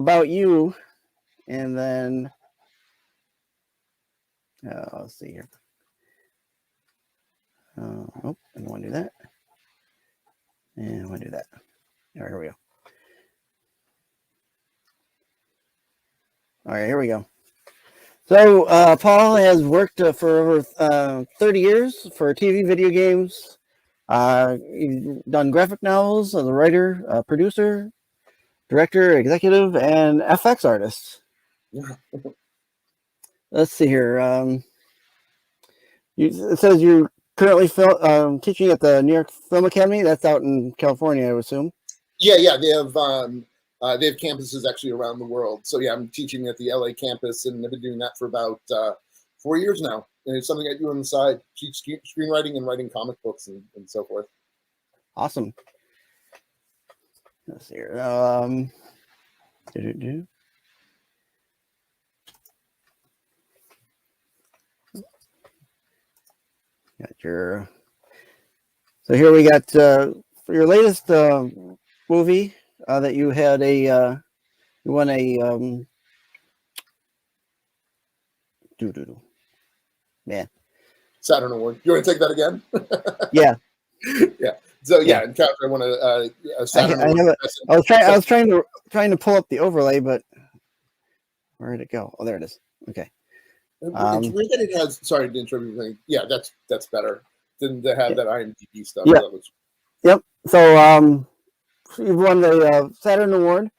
about you, and then let's see here. Oh, I don't want to do that. And I want to do that. All right, here we go. All right, here we go. So Paul has worked for over 30 years for TV, video games. He's done graphic novels as a writer, producer, director, executive, and FX artist. Let's see here. It says you're currently teaching at the New York Film Academy. That's out in California, I would assume. Yeah. They have campuses actually around the world. So yeah, I'm teaching at the LA campus, and I've been doing that for about 4 years now. And it's something I do on the side, teach screenwriting and writing comic books and so forth. Awesome. Let's see here. Got your. So here we got for your latest movie that you had you won a man. Saturn Award. You want to take that again? Yeah. Yeah. So yeah, in fact, I won a Saturn Award. I was trying to pull up the overlay, but where did it go? Oh, there it is. Okay. It's weird that it has. Sorry to interrupt you. Yeah, that's better than to have that IMDb stuff. Yeah. Yep. So you won the Saturn Award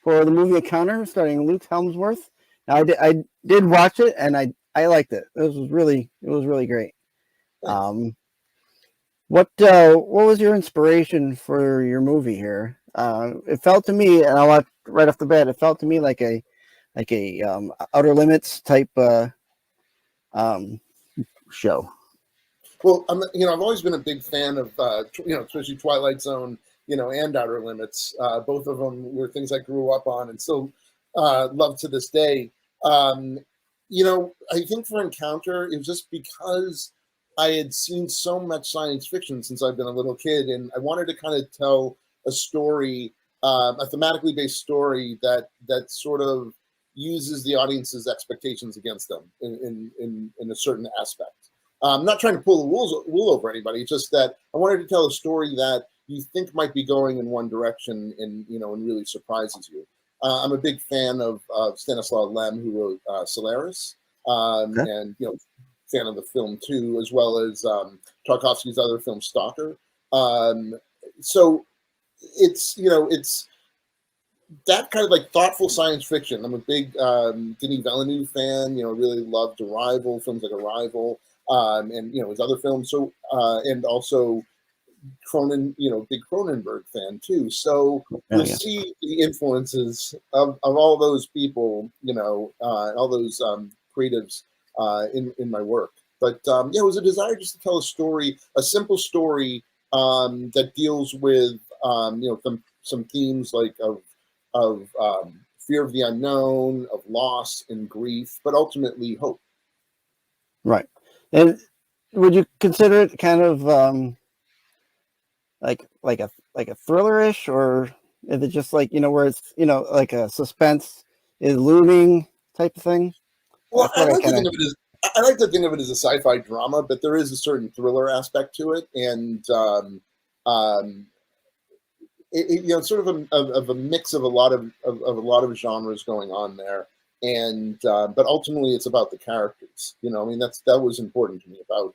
for the movie Encounter, starring Luke Helmsworth. Now, I did watch it, and I liked it. It was really great. What was your inspiration for your movie here? It felt to me, and I'll watch right off the bat. It felt to me like a Outer Limits type show. Well, I've always been a big fan of especially Twilight Zone, and Outer Limits. Both of them were things I grew up on and still love to this day. I think for Encounter, it was just because I had seen so much science fiction since I've been a little kid, and I wanted to kind of tell a story, a thematically based story that sort of uses the audience's expectations against them in a certain aspect. I'm not trying to pull the wool over anybody. It's just that I wanted to tell a story that you think might be going in one direction and really surprises you. I'm a big fan of Stanislaw Lem, who wrote Solaris, and fan of the film too, as well as Tarkovsky's other film Stalker. So it's that kind of like thoughtful science fiction. I'm a big Denis Villeneuve fan. Really loved Arrival, films like Arrival, and his other films. So and also big Cronenberg fan too. So you'll see the influences of all those people, all those creatives in my work. But it was a desire just to tell a story, a simple story that deals with some themes like of fear of the unknown, of loss and grief, but ultimately hope. Right. And would you consider it kind of like a thriller-ish, or is it just like where it's like a suspense is looming type of thing? Well, I like to think of it as a sci-fi drama, but there is a certain thriller aspect to it, and it's sort of a mix of a lot of genres going on there, and but ultimately it's about the characters. That was important to me about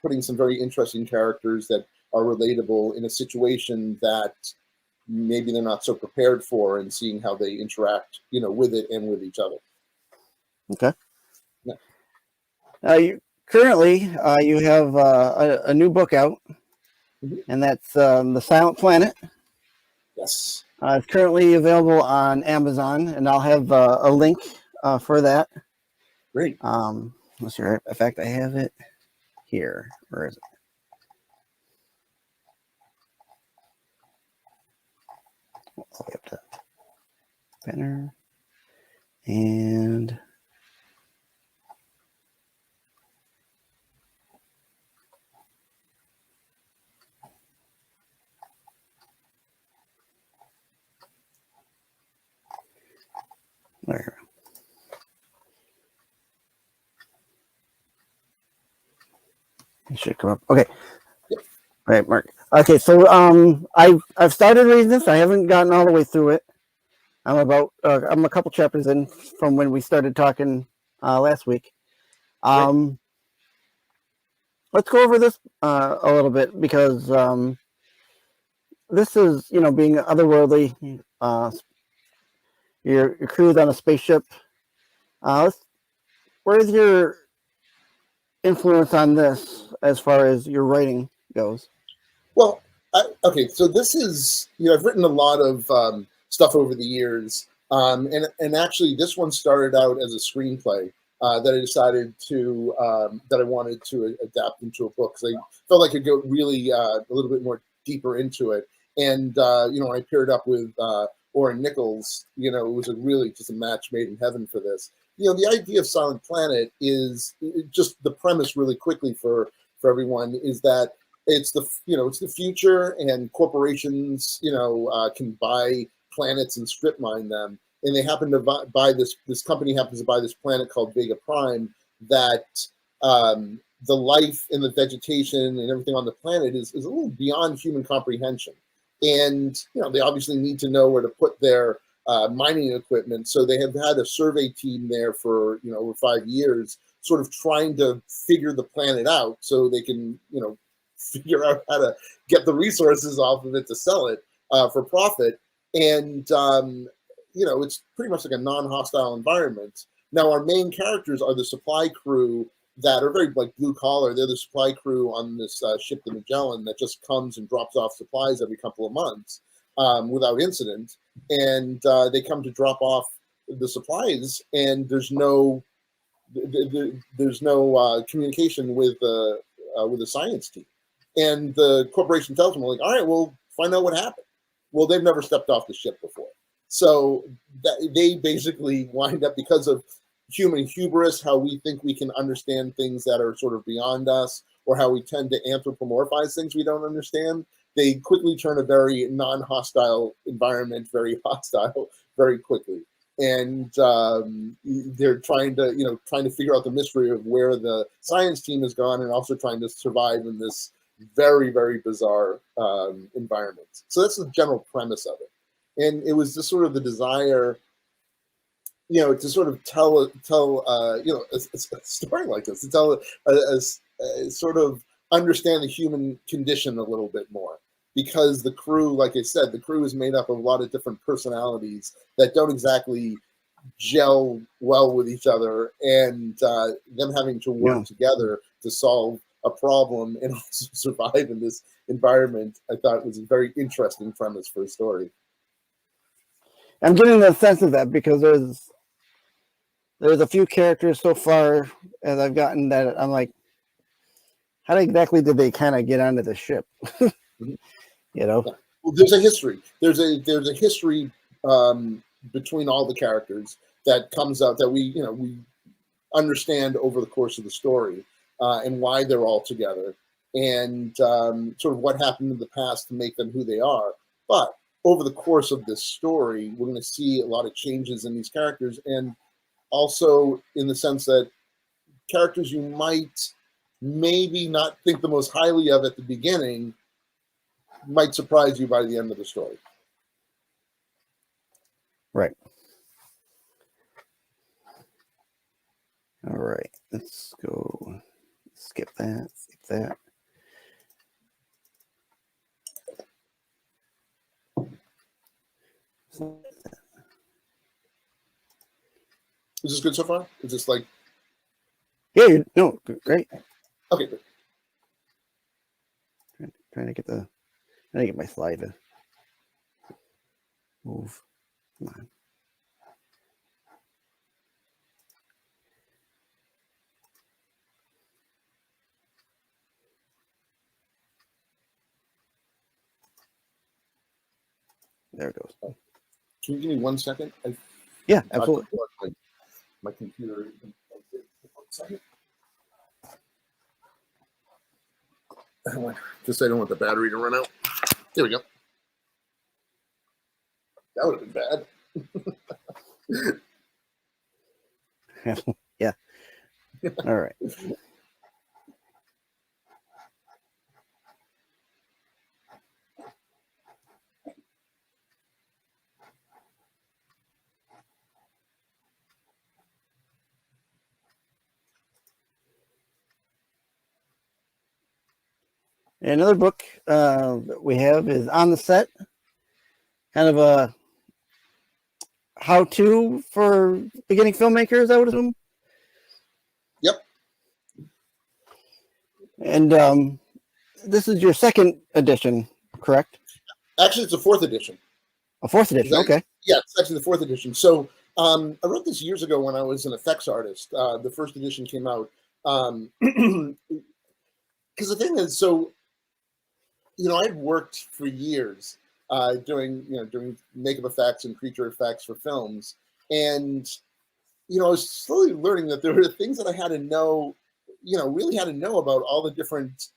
putting some very interesting characters that are relatable in a situation that maybe they're not so prepared for, and seeing how they interact with it and with each other. Okay. Yeah. Currently you have a new book out. Mm-hmm. And that's The Silent Planet. Yes. It's currently available on Amazon, and I'll have a link for that. Great. Let's see. In fact, I have it here. Where is it? All the way up to banner. And There. It should come up. Okay. Yep. All right, Mark. Okay, so I've started reading this. I haven't gotten all the way through it. I'm a couple chapters in from when we started talking last week. Let's go over this a little bit because this is, being otherworldly. Your crew's on a spaceship. Where's your influence on this as far as your writing goes? Well, okay, so this is, I've written a lot of stuff over the years, and actually this one started out as a screenplay that I decided that I wanted to adapt into a book because I felt like I could go really a little bit more deeper into it. And, I paired up with Orrin Nichols. It was really just a match made in heaven for this. The idea of Silent Planet is just the premise really quickly for everyone is that it's the future, and corporations can buy planets and strip mine them, and they happen to buy this company happens to buy this planet called Vega Prime that the life and the vegetation and everything on the planet is a little beyond human comprehension, and they obviously need to know where to put their mining equipment, so they have had a survey team there for over 5 years, sort of trying to figure the planet out so they can figure out how to get the resources off of it to sell it for profit. And, it's pretty much like a non-hostile environment. Now, our main characters are the supply crew that are very like blue collar. They're the supply crew on this ship, the Magellan, that just comes and drops off supplies every couple of months without incident. And they come to drop off the supplies, and there's no communication with the science team. And the corporation tells them, like, all right, we'll find out what happened. Well, they've never stepped off the ship before. So they basically wind up, because of human hubris, how we think we can understand things that are sort of beyond us, or how we tend to anthropomorphize things we don't understand. They quickly turn a very non-hostile environment very hostile very quickly. And they're trying to figure out the mystery of where the science team has gone, and also trying to survive in this very, very bizarre environment. So that's the general premise of it. And it was just sort of the desire, to sort of tell a story like this, to tell a sort of understand the human condition a little bit more. Because the crew, like I said, the crew is made up of a lot of different personalities that don't exactly gel well with each other, and them having to work together to solve a problem and also survive in this environment, I thought was a very interesting premise for a story. I'm getting the sense of that because there's a few characters so far as I've gotten that I'm like, how exactly did they kind of get onto the ship? Mm-hmm. Yeah. Well, there's a history. There's a history between all the characters that comes out that we understand over the course of the story, and why they're all together, and sort of what happened in the past to make them who they are. But over the course of this story, we're going to see a lot of changes in these characters, and also in the sense that characters you might maybe not think the most highly of at the beginning might surprise you by the end of the story. Right. All right. Let's go. Skip that. Skip that. Is this good so far? Is this like... Yeah, no, great. Okay, good. Trying to get my slide to move. Come on. There it goes. Can you give me 1 second? Yeah, absolutely. My computer. 1 second. Just I don't want the battery to run out. There we go. That would have been bad. Yeah. All right. Another book that we have is On the Set, kind of a how-to for beginning filmmakers, I would assume. Yep. And this is your second edition, correct? Actually, it's a fourth edition. A fourth edition, okay. Yeah, it's actually the fourth edition. So I wrote this years ago when I was an effects artist. The first edition came out. Because the thing is, so, I'd worked for years doing makeup effects and creature effects for films. And, I was slowly learning that there were things that I had to know, really had to know about all the different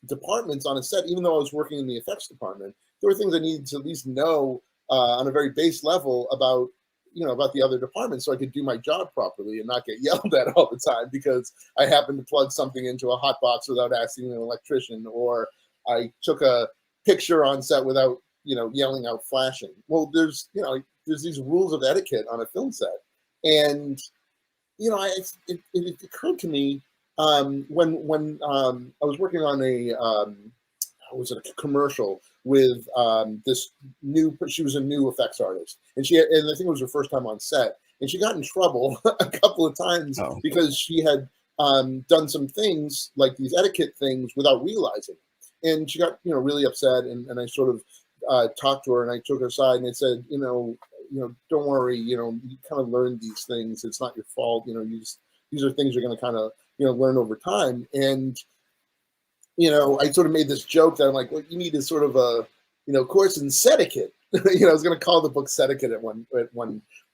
departments on a set. Even though I was working in the effects department, there were things I needed to at least know on a very base level about the other departments, so I could do my job properly and not get yelled at all the time because I happened to plug something into a hot box without asking an electrician, or I took a picture on set without yelling out flashing. Well, there's these rules of etiquette on a film set, and it occurred to me when I was working on a commercial with this she was a new effects artist, and I think it was her first time on set, and she got in trouble a couple of times because she had done some things like these etiquette things without realizing, and she got really upset, and I sort of talked to her, and I took her aside, and I said, don't worry, you kind of learn these things. It's not your fault. These are things you're going to kind of learn over time. And I sort of made this joke that I'm like, well, you need a sort of a course in etiquette. I was going to call the book etiquette at one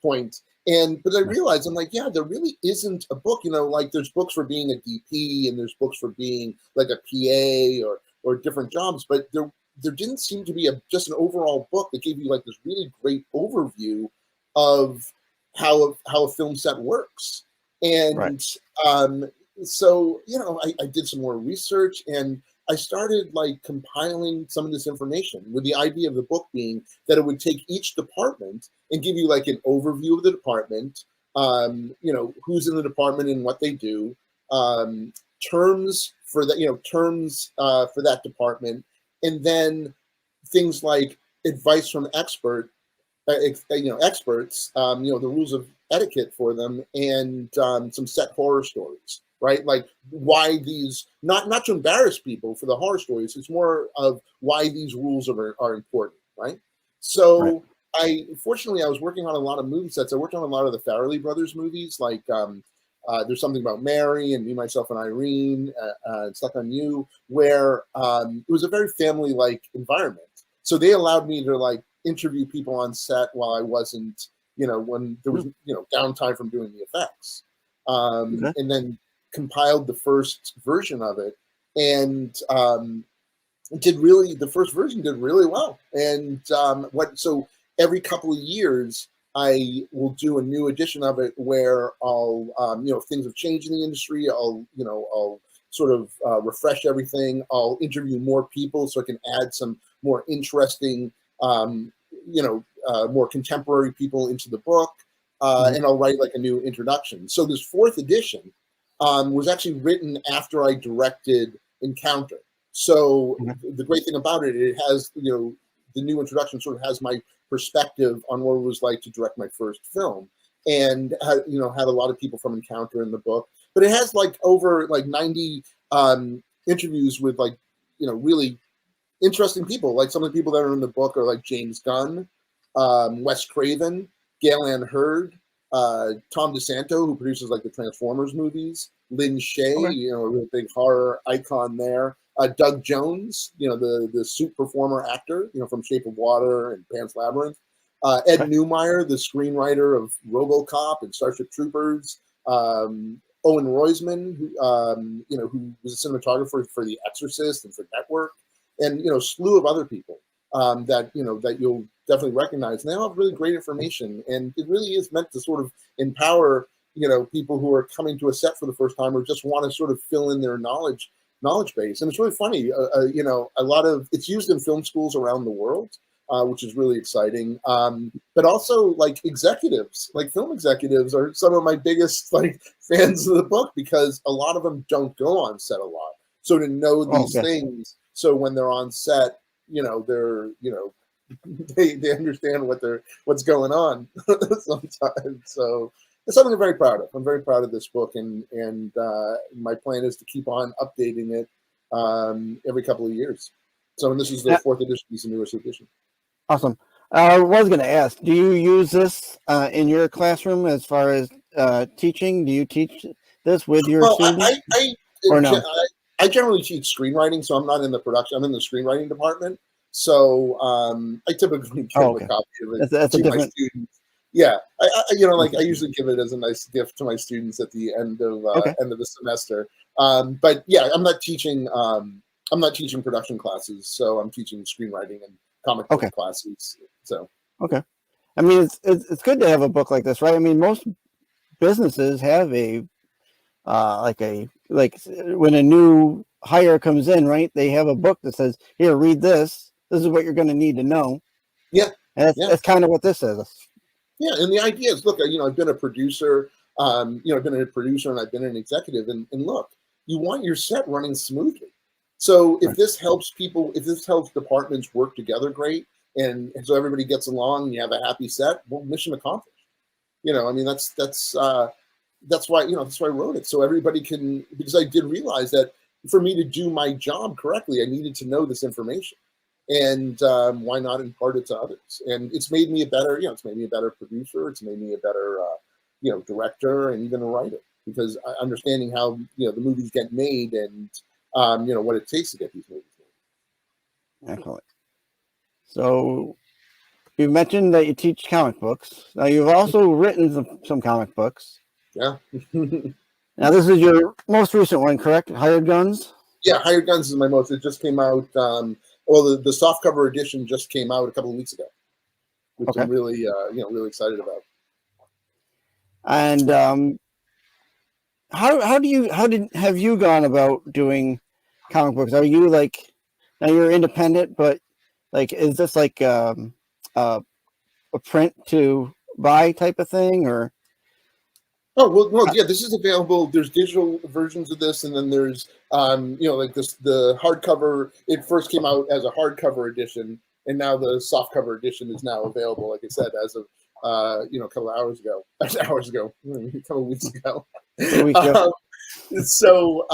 point. But I realized, I'm like, yeah, there really isn't a book. Like there's books for being a DP, and there's books for being like a PA or different jobs, but there didn't seem to be just an overall book that gave you like this really great overview of how a film set works. And right. So I did some more research, and I started like compiling some of this information with the idea of the book being that it would take each department and give you like an overview of the department, who's in the department and what they do, terms for that, for that department, and then things like advice from experts, the rules of etiquette for them, and some set horror stories, right? Like why these, not to embarrass people for the horror stories, it's more of why these rules are important, right? So fortunately, I was working on a lot of movie sets. I worked on a lot of the Farrelly brothers movies, like There's Something About Mary and Me, Myself, and Irene, Stuck on You, where it was a very family-like environment. So they allowed me to like interview people on set while I wasn't, when there was, downtime from doing the effects. And then compiled the first version of it, and the first version did really well. And so every couple of years, I will do a new edition of it where I'll, if things have changed in the industry, I'll sort of refresh everything. I'll interview more people so I can add some more interesting, more contemporary people into the book, and I'll write like a new introduction. So this fourth edition was actually written after I directed Encounter. So the great thing about it, it has, the new introduction sort of has my perspective on what it was like to direct my first film, and had a lot of people from Encounter in the book. But it has like over like 90 interviews with like, really interesting people. Like some of the people that are in the book are like James Gunn, Wes Craven, Gail Ann Hurd, Tom DeSanto, who produces like the Transformers movies, Lynn Shay, a really big horror icon there. Doug Jones, the suit performer actor, from Shape of Water and Pan's Labyrinth. Ed Neumeier, the screenwriter of RoboCop and Starship Troopers. Owen Roisman, who was a cinematographer for The Exorcist and for Network, and a slew of other people that you'll definitely recognize. And they all have really great information, and it really is meant to sort of empower people who are coming to a set for the first time or just want to sort of fill in their knowledge base. And it's really funny. A lot of it's used in film schools around the world, which is really exciting. But also like executives, like film executives are some of my biggest like fans of the book because a lot of them don't go on set a lot. So to know these things, so when they're on set, they're, they understand what's going on sometimes. So it's something I'm very proud of. I'm very proud of this book, and my plan is to keep on updating it every couple of years. So this is the fourth edition. This is the newest edition. Awesome. I was going to ask, do you use this in your classroom as far as teaching? Do you teach this with your students? I generally teach screenwriting, so I'm not in the production. I'm in the screenwriting department. So I typically give a copy of it to my students. Yeah, I usually give it as a nice gift to my students at the end of the semester. But yeah, I'm not teaching. I'm not teaching production classes, so I'm teaching screenwriting and comic book classes. So I mean, it's good to have a book like this, right? I mean, most businesses have a when a new hire comes in, right? They have a book that says, "Here, read this. This is what you're going to need to know." Yeah, and that's kind of what this is. Yeah, and the idea is, look, I've been a producer, I've been a producer and I've been an executive, and look, you want your set running smoothly. So if this helps people, if this helps departments work together great, and so everybody gets along and you have a happy set, well, mission accomplished. I mean, that's why, that's why I wrote it. So everybody can, because I did realize that for me to do my job correctly, I needed to know this information. And why not impart it to others? And it's made me a better, it's made me a better producer. It's made me a better, director and even a writer, because understanding how, the movies get made and, what it takes to get these movies made. Excellent. So you mentioned that you teach comic books. Now you've also written some comic books. Yeah. Now this is your most recent one, correct? Hired Guns? Yeah, Hired Guns is my most. It just came out. The softcover edition just came out a couple of weeks ago, which I'm really, really excited about. And have you gone about doing comic books? Are you now you're independent, but is this like a print to buy type of thing, or? Oh, well, yeah, this is available. There's digital versions of this, and then there's, the hardcover. It first came out as a hardcover edition, and now the softcover edition is now available, like I said, as of, a couple of hours ago, a couple of weeks ago. So,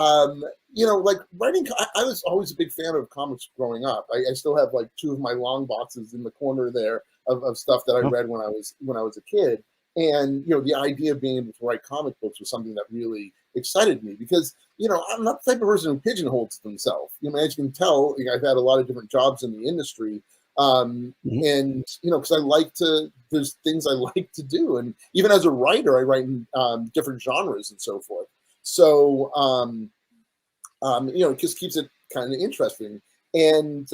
writing, I was always a big fan of comics growing up. I still have two of my long boxes in the corner there of stuff that I read when I was a kid. And, the idea of being able to write comic books was something that really excited me because, I'm not the type of person who pigeonholes themselves. As you can tell, I've had a lot of different jobs in the industry. And, because there's things I like to do. And even as a writer, I write in different genres and so forth. So, it just keeps it kind of interesting. And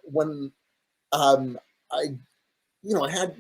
when I had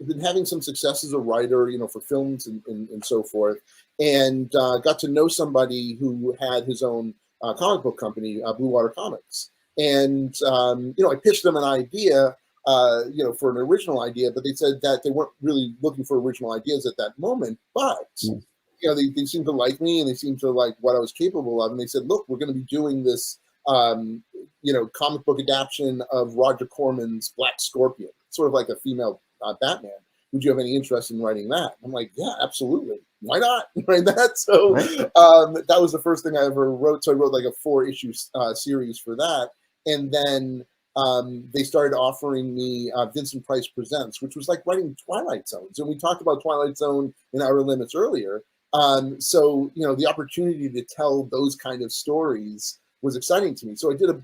been having some success as a writer, for films and so forth, and got to know somebody who had his own comic book company, Blue Water Comics. And, I pitched them an idea, for an original idea, but they said that they weren't really looking for original ideas at that moment. But, they seemed to like me and they seemed to like what I was capable of. And they said, look, we're going to be doing this, comic book adaptation of Roger Corman's Black Scorpion, sort of like a female Batman. Would you have any interest in writing that? I'm like, yeah, absolutely. Why not write that? So that was the first thing I ever wrote. So I wrote a 4-issue series for that. And then they started offering me Vincent Price Presents, which was like writing Twilight Zones. And we talked about Twilight Zone in Outer Limits earlier. So, the opportunity to tell those kind of stories was exciting to me. So I did a,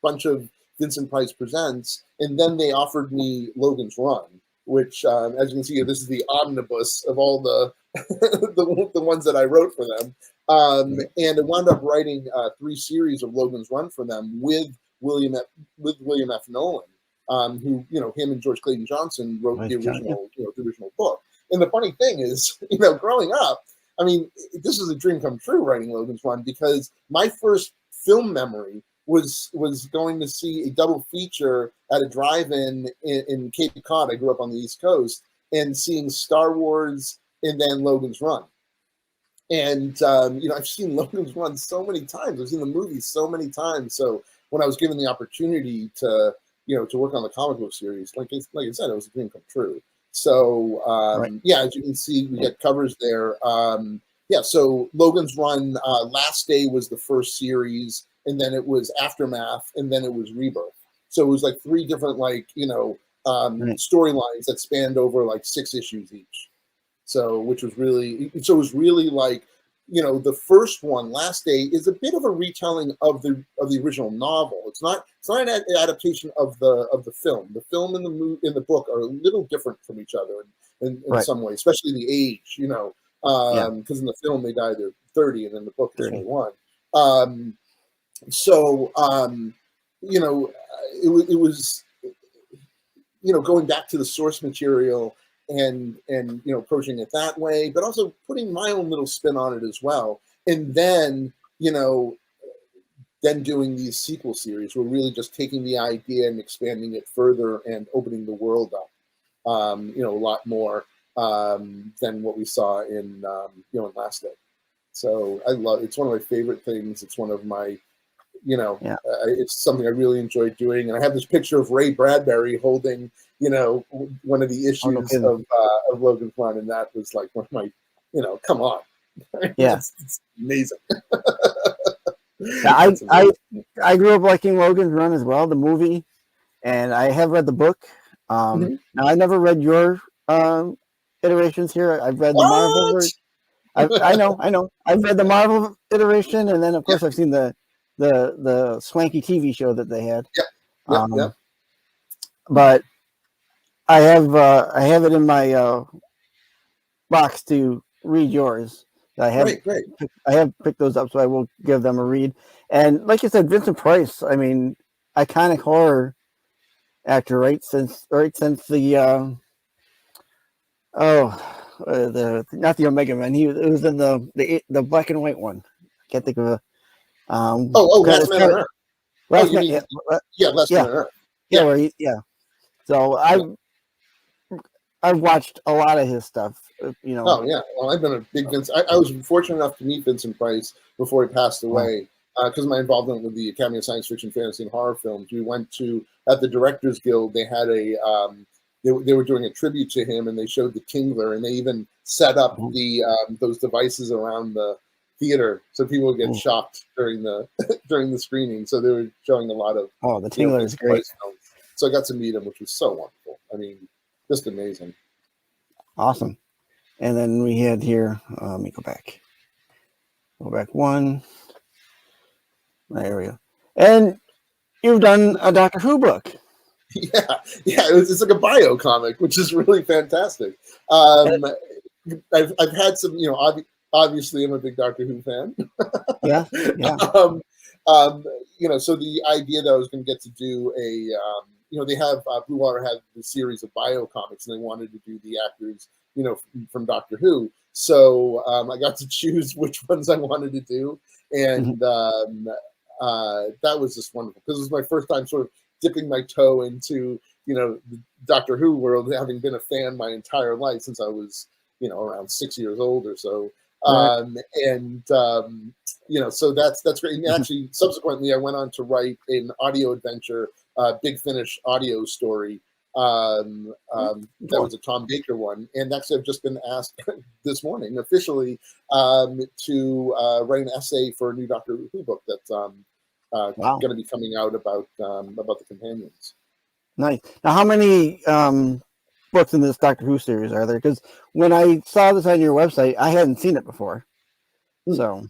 bunch of Vincent Price Presents, and then they offered me Logan's Run, which, as you can see, this is the omnibus of all the the ones that I wrote for them. And I wound up writing 3 series of Logan's Run for them with William F. Nolan, who, him and George Clayton Johnson wrote the original book. And the funny thing is, growing up, I mean, this is a dream come true writing Logan's Run, because my first film memory was going to see a double feature at a drive-in in Cape Cod. I grew up on the East Coast, and seeing Star Wars and then Logan's Run. And I've seen Logan's Run so many times. I've seen the movie so many times. So when I was given the opportunity to work on the comic book series, like I said, it was a dream come true. So as you can see, we get covers there. So Logan's Run, Last Day was the first series, and then it was Aftermath, and then it was Rebirth. So it was like 3 different storylines that spanned over like 6 issues each. So it was really like, the first one, Last Day, is a bit of a retelling of the original novel. It's not an adaptation of the film. The film and the book are a little different from each other in some ways, especially the age, because in the film they die they're 30, and in the book it's 21. It was going back to the source material and approaching it that way, but also putting my own little spin on it as well. And then doing these sequel series, we're really just taking the idea and expanding it further and opening the world up, a lot more than what we saw in in Last Day. So I love it. It's one of my favorite things. It's one of my it's something I really enjoy doing. And I have this picture of Ray Bradbury holding one of the issues of Logan's Run, and that was like one of my come on. Yeah. It's amazing. I grew up liking Logan's Run as well, the movie, and I have read the book. Now I never read your iterations here. I've read the Marvel version. I know. I've read the Marvel iteration, and then of course I've seen the swanky TV show that they had. Yep. But I have it in my box to read yours. I have picked those up, so I will give them a read. And like you said, Vincent Price, I mean, iconic horror actor, right since the not the Omega Man. It was in the black and white one. I can't think of a Last Man on Earth. Last Man on Earth. So I've watched a lot of his stuff. Oh yeah, well, I've been a big Vincent. I was fortunate enough to meet Vincent Price before he passed away, because of my involvement with the Academy of Science Fiction, Fantasy, and Horror Films. We went at the Directors Guild. They had they were doing a tribute to him, and they showed the Tingler, and they even set up those devices around the theater so people would get shocked during the screening. So they were showing a lot of the Tingler is great. Films. So I got to meet him, which was so wonderful. I mean, just amazing. Awesome. And then we had here, let me go back one. There we go. And you've done a Doctor Who book. Yeah, it's like a bio comic, which is really fantastic. I've had some, obviously I'm a big Doctor Who fan. Yeah. So the idea that I was going to get to do they have Blue Water had the series of bio comics, and they wanted to do the actors, from Doctor Who. So I got to choose which ones I wanted to do, and that was just wonderful, because it was my first time sort of dipping my toe into the Doctor Who world, having been a fan my entire life since I was around 6 years old or so. So that's great. And actually, subsequently, I went on to write an audio adventure, Big Finish audio story. That was a Tom Baker one, and actually, I've just been asked this morning officially to write an essay for a new Doctor Who book that's going to be coming out about the companions. Nice. Now, how many books in this Doctor Who series are there? Because when I saw this on your website, I hadn't seen it before. So,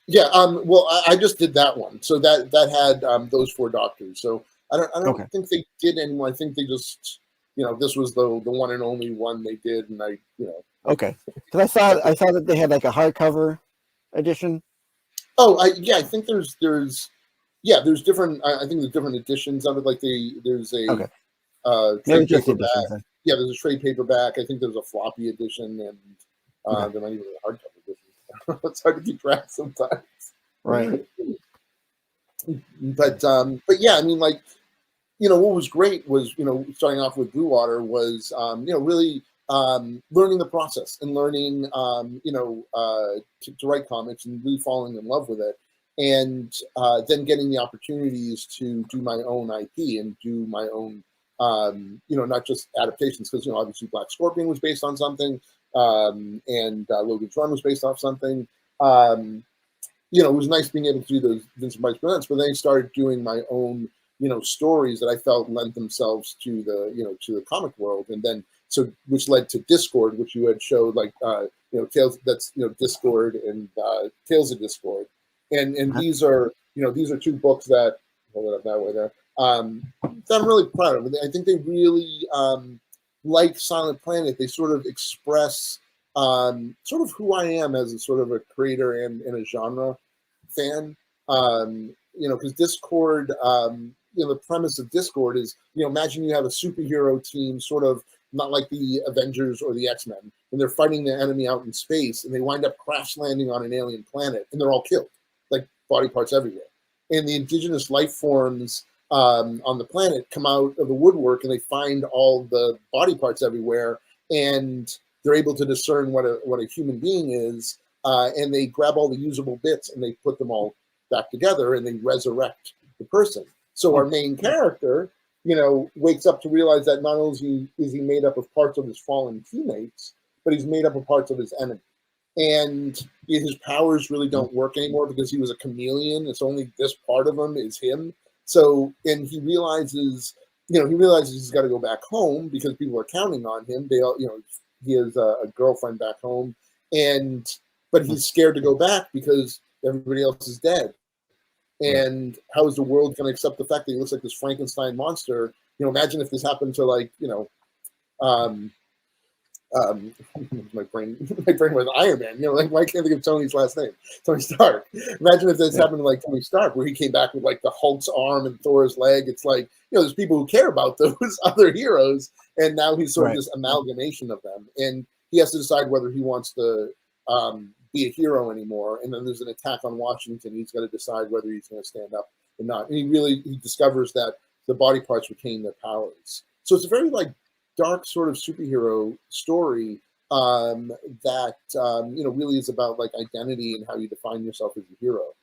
yeah. Well, I just did that one, so that had those 4 doctors. So I don't think they did anymore. I think they just this was the one and only one they did, and Okay. Because I saw that they had like a hardcover edition. Oh, I think there's different. I think there's different editions of it. Like there's a maybe just paperback. yeah, there's a trade paperback. I think there's a floppy edition, and Okay. there might even be a hardcover edition. It's hard to keep track sometimes. Right. But yeah, I mean, like, what was great was, starting off with Blue Water was, really learning the process and learning, to write comics and really falling in love with it. And then getting the opportunities to do my own IP and do my own, not just adaptations, because, obviously Black Scorpion was based on something, and Logan's Run was based off something. It was nice being able to do those Vincent Price presents, but then I started doing my own, stories that I felt lent themselves to the comic world, and then which led to Discord, which you had showed, like, Tales, that's, Discord and Tales of Discord, and Uh-huh. these are two books that, hold it up that way there, that I'm really proud of. I think they really, like Silent Planet, they sort of express sort of who I am as a sort of a creator and a genre fan. Because Discord, the premise of Discord is, imagine you have a superhero team, sort of not like the Avengers or the X-Men, and they're fighting the enemy out in space, and they wind up crash landing on an alien planet, and they're all killed, like body parts everywhere. And the indigenous life forms on the planet come out of the woodwork, and they find all the body parts everywhere, and they're able to discern what a human being is, and they grab all the usable bits and they put them all back together, and they resurrect the person. So our main character, wakes up to realize that not only is he made up of parts of his fallen teammates, but he's made up of parts of his enemy. And his powers really don't work anymore because he was a chameleon. It's only this part of him is him. So, and he realizes he's got to go back home because people are counting on him. They all, he has a girlfriend back home, but he's scared to go back because everybody else is dead. And how is the world going to accept the fact that he looks like this Frankenstein monster? Imagine if this happened to, like, my brain was Iron Man. Like, why can't I think of Tony's last name? Tony Stark. Imagine if this happened to, like, Tony Stark, where he came back with, like, the Hulk's arm and Thor's leg. It's like, there's people who care about those other heroes, and now he's sort of this amalgamation of them, and he has to decide whether he wants to be a hero anymore. And then there's an attack on Washington. He's got to decide whether he's going to stand up or not. And he discovers that the body parts retain their powers. So it's a very, like, dark sort of superhero story that really is about, like, identity and how you define yourself as a hero.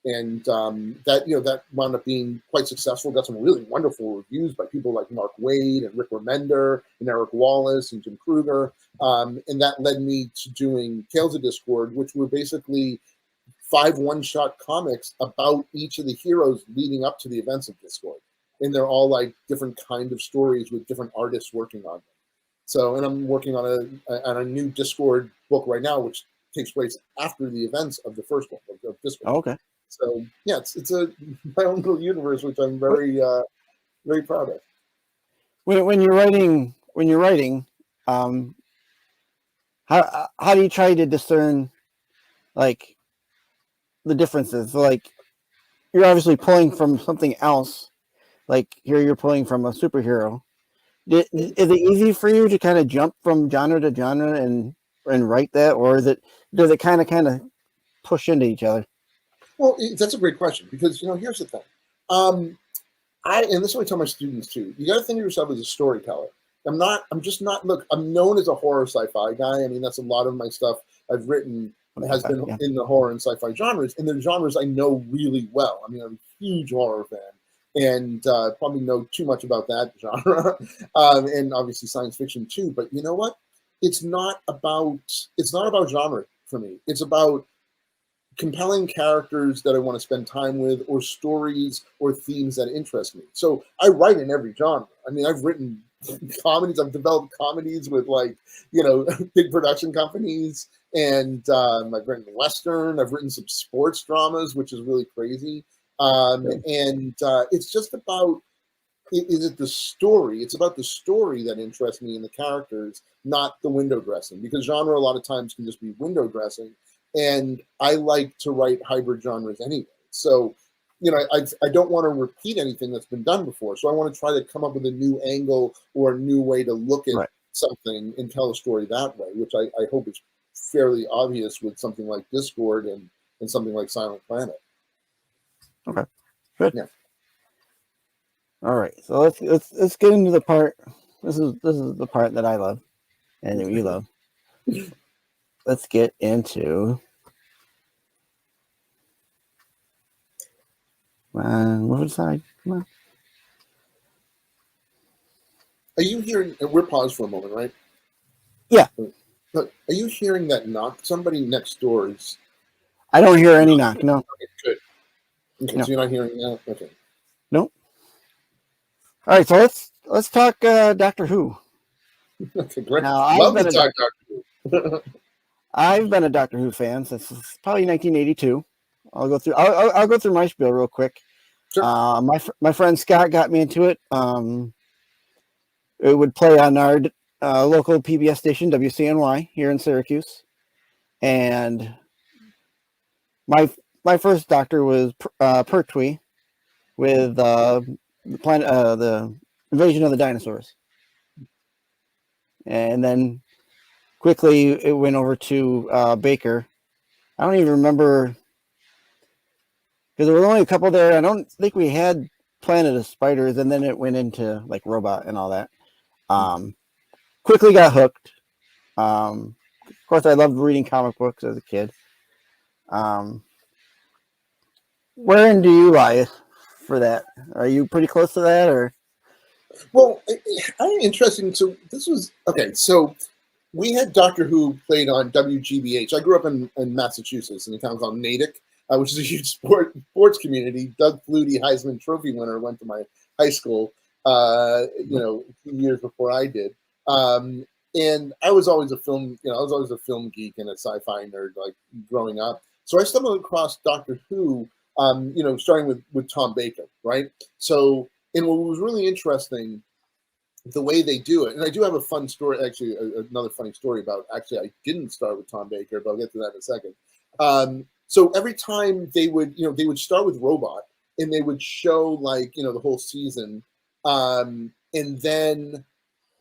And that wound up being quite successful. Got some really wonderful reviews by people like Mark Waid and Rick Remender and Eric Wallace and Jim Kruger. And that led me to doing Tales of Discord, which were basically 5 one-shot comics about each of the heroes leading up to the events of Discord. And they're all, like, different kind of stories with different artists working on them. So, and I'm working on a new Discord book right now, which takes place after the events of the first one of Discord. Oh, okay. So yeah, it's my own little universe, which I'm very very proud of. When you're writing, how do you try to discern, like, the differences? Like, you're obviously pulling from something else. Like, here you're pulling from a superhero. Is it easy for you to kind of jump from genre to genre and write that, or does it kind of push into each other? Well, that's a great question, because here's the thing. And this is what I tell my students too. You got to think of yourself as a storyteller. I'm just not. Look, I'm known as a horror sci-fi guy. I mean, that's a lot of my stuff I've written has been in the horror and sci-fi genres, and they're genres I know really well. I mean, I'm a huge horror fan, and probably know too much about that genre, and obviously science fiction too. But you know what? It's not about genre for me. It's about compelling characters that I want to spend time with, or stories or themes that interest me. So I write in every genre. I mean, I've written comedies. I've developed comedies with, like, big production companies, and I've written Western. I've written some sports dramas, which is really crazy. And it's just about, is it the story? It's about the story that interests me and the characters, not the window dressing, because genre a lot of times can just be window dressing. And I like to write hybrid genres anyway. So I don't want to repeat anything that's been done before. So I want to try to come up with a new angle or a new way to look at Right. something and tell a story that way, which I hope is fairly obvious with something like Discord and something like Silent Planet. Okay. Good. Yeah. All right. So let's get into the part. This is the part that I love and that you love. Let's get into what was I? Come on. Are you hearing? We're paused for a moment, right? Yeah. Look, are you hearing that knock? Somebody next door is. I don't hear any knock. No. Okay, good. Okay, No. so you're not hearing that. Okay. Nope. All right. So let's talk Doctor Who. Okay, great. Now Love to talk Doctor Who. I've been a Doctor Who fan since probably 1982. I'll go through my spiel real quick. Sure. My friend Scott got me into it. It would play on our local PBS station, WCNY, here in Syracuse, and my first Doctor was Pertwee with the Invasion of the Dinosaurs, and then quickly it went over to Baker. I don't even remember because there were only a couple there. I don't think we had Planet of Spiders, and then it went into like Robot and all that. Quickly got hooked. Of course, I loved reading comic books as a kid. Wherein do you lie for that? Are you pretty close to that, or? Well, I'm interesting. So this was okay. So we had Doctor Who played on WGBH. I grew up in Massachusetts in a town called Natick, which is a huge sports community. Doug Flutie, Heisman Trophy winner, went to my high school. A few years before I did. And I was always a film geek and a sci-fi nerd, like growing up. So I stumbled across Doctor Who, starting with Tom Baker, right? So, and what was really interesting, the way they do it, and I do have a fun story, actually, another funny story about, actually, I didn't start with Tom Baker, but I'll get to that in a second. So every time they would start with Robot, and they would show, like, the whole season, and then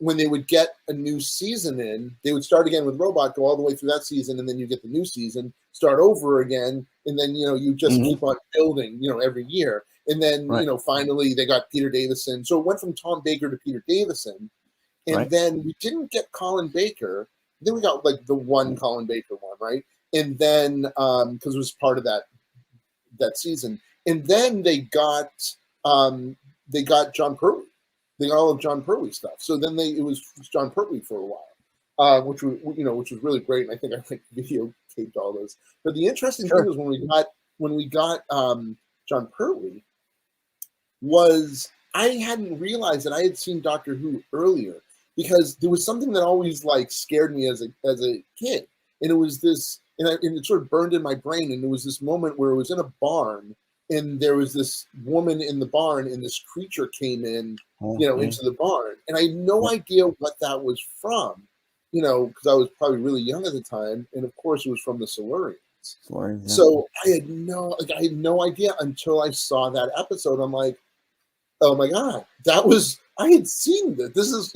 when they would get a new season in, they would start again with Robot, go all the way through that season, and then you get the new season, start over again, and then you just keep on building, every year. And then finally they got Peter Davison. So it went from Tom Baker to Peter Davison, and then we didn't get Colin Baker. Then we got like the one Colin Baker one, right? And then because it was part of that season, and then they got John Pertwee. They got all of John Pertwee stuff. So then it was John Pertwee for a while, which was really great. And I think I videotaped all those. But the interesting thing was when we got John Pertwee, was I hadn't realized that I had seen Doctor Who earlier, because there was something that always like scared me as a kid, and it was this, and it sort of burned in my brain. And there was this moment where it was in a barn, and there was this woman in the barn, and this creature came in, into the barn, and I had no idea what that was from, because I was probably really young at the time, and of course it was from the Silurians. So I had no idea until I saw that episode. I'm like, oh my God, I had seen that. This is,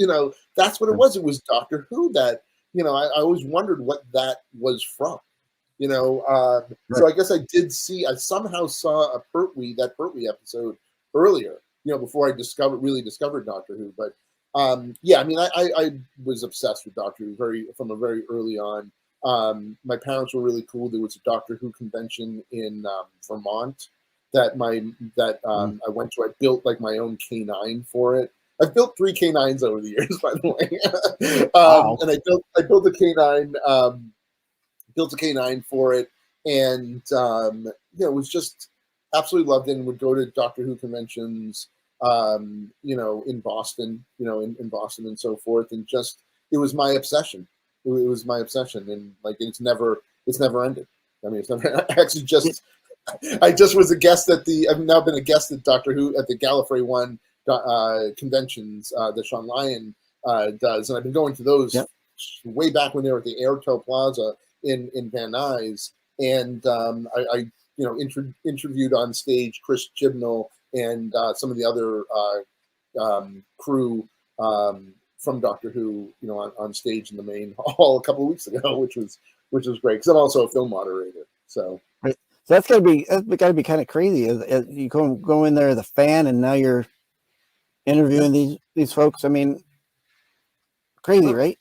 that's what it was. It was Doctor Who that, I always wondered what that was from, So I guess I somehow saw that Pertwee episode earlier, before I really discovered Doctor Who. But I was obsessed with Doctor Who from a very early on. My parents were really cool. There was a Doctor Who convention in Vermont that I went to. I built like my own K9 for it. I've built 3 K9s over the years, by the way. Wow. And I built a K9, built a K9 for it, and it was just absolutely loved it. And would go to Doctor Who conventions, in Boston, in Boston and so forth, and just it was my obsession. It was my obsession, and like it's never ended. I mean, it's never actually just. I just was a guest I've now been a guest at Doctor Who at the Gallifrey One conventions that Sean Lyon does, and I've been going to those way back when they were at the Airtel Plaza in Van Nuys, and I interviewed on stage Chris Chibnall and some of the other crew from Doctor Who, on stage in the main hall a couple of weeks ago, which was great because I'm also a film moderator. So. Right. So that's gotta be kind of crazy. You go in there as a fan, and now you're interviewing these folks. I mean, crazy, right?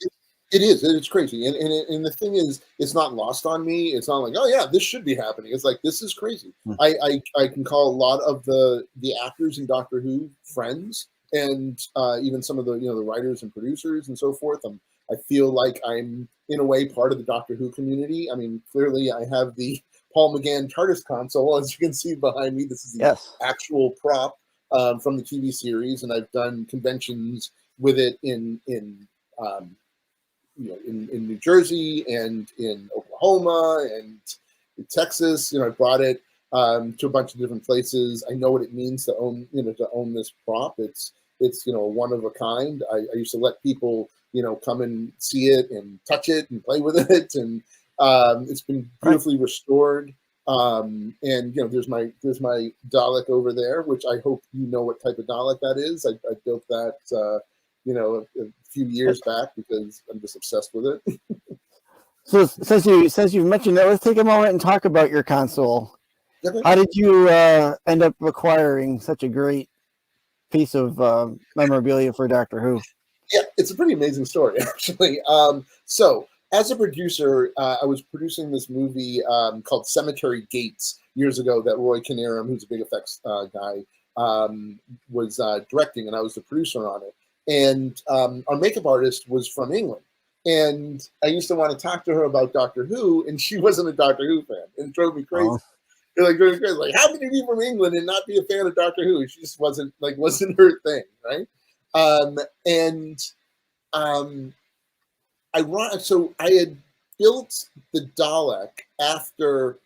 It is. It's crazy, and the thing is, it's not lost on me. It's not like, oh yeah, this should be happening. It's like, this is crazy. I can call a lot of the actors in Doctor Who friends, and even some of the the writers and producers and so forth. I feel like I'm in a way part of the Doctor Who community. I mean, clearly I have the Paul McGann TARDIS console, as you can see behind me. This is the actual prop from the TV series, and I've done conventions with it in New Jersey and in Oklahoma and in Texas. I brought it to a bunch of different places. I know what it means to own this prop. It's one of a kind. I used to let people come and see it and touch it and play with it, and it's been beautifully restored. And there's my Dalek over there, which I hope you know what type of Dalek that is. I built that a few years back because I'm just obsessed with it. So since you've mentioned that, let's take a moment and talk about your console. Okay. How did you end up acquiring such a great piece of memorabilia for Doctor Who? Yeah, it's a pretty amazing story, actually. So as a producer, I was producing this movie called Cemetery Gates years ago that Roy Kinnarum, who's a big effects guy, was directing, and I was the producer on it. And our makeup artist was from England. And I used to want to talk to her about Doctor Who, and she wasn't a Doctor Who fan. And it drove me crazy. Oh. Like, how can you be from England and not be a fan of Doctor Who? She just wasn't her thing, right? So I had built the Dalek after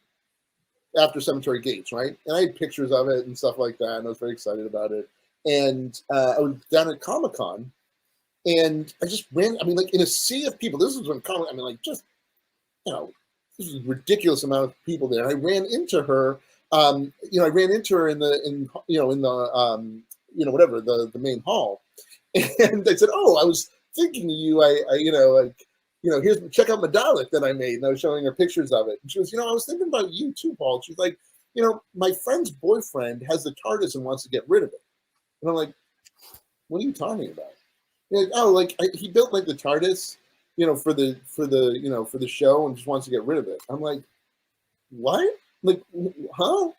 Cemetery Gates, right? And I had pictures of it and stuff like that, and I was very excited about it. And I was down at Comic-Con, and I just ran, in a sea of people. This was when this is a ridiculous amount of people there. I ran into her, in the main hall. And I said, "Oh, I was thinking of you. Check out my Dalek that I made." And I was showing her pictures of it. And she goes, "I was thinking about you too, Paul." She's like, "My friend's boyfriend has the TARDIS and wants to get rid of it." And I'm like, "What are you talking about?" Like, "Oh, he built the TARDIS, for the show and just wants to get rid of it." I'm like, "What? Like, huh?"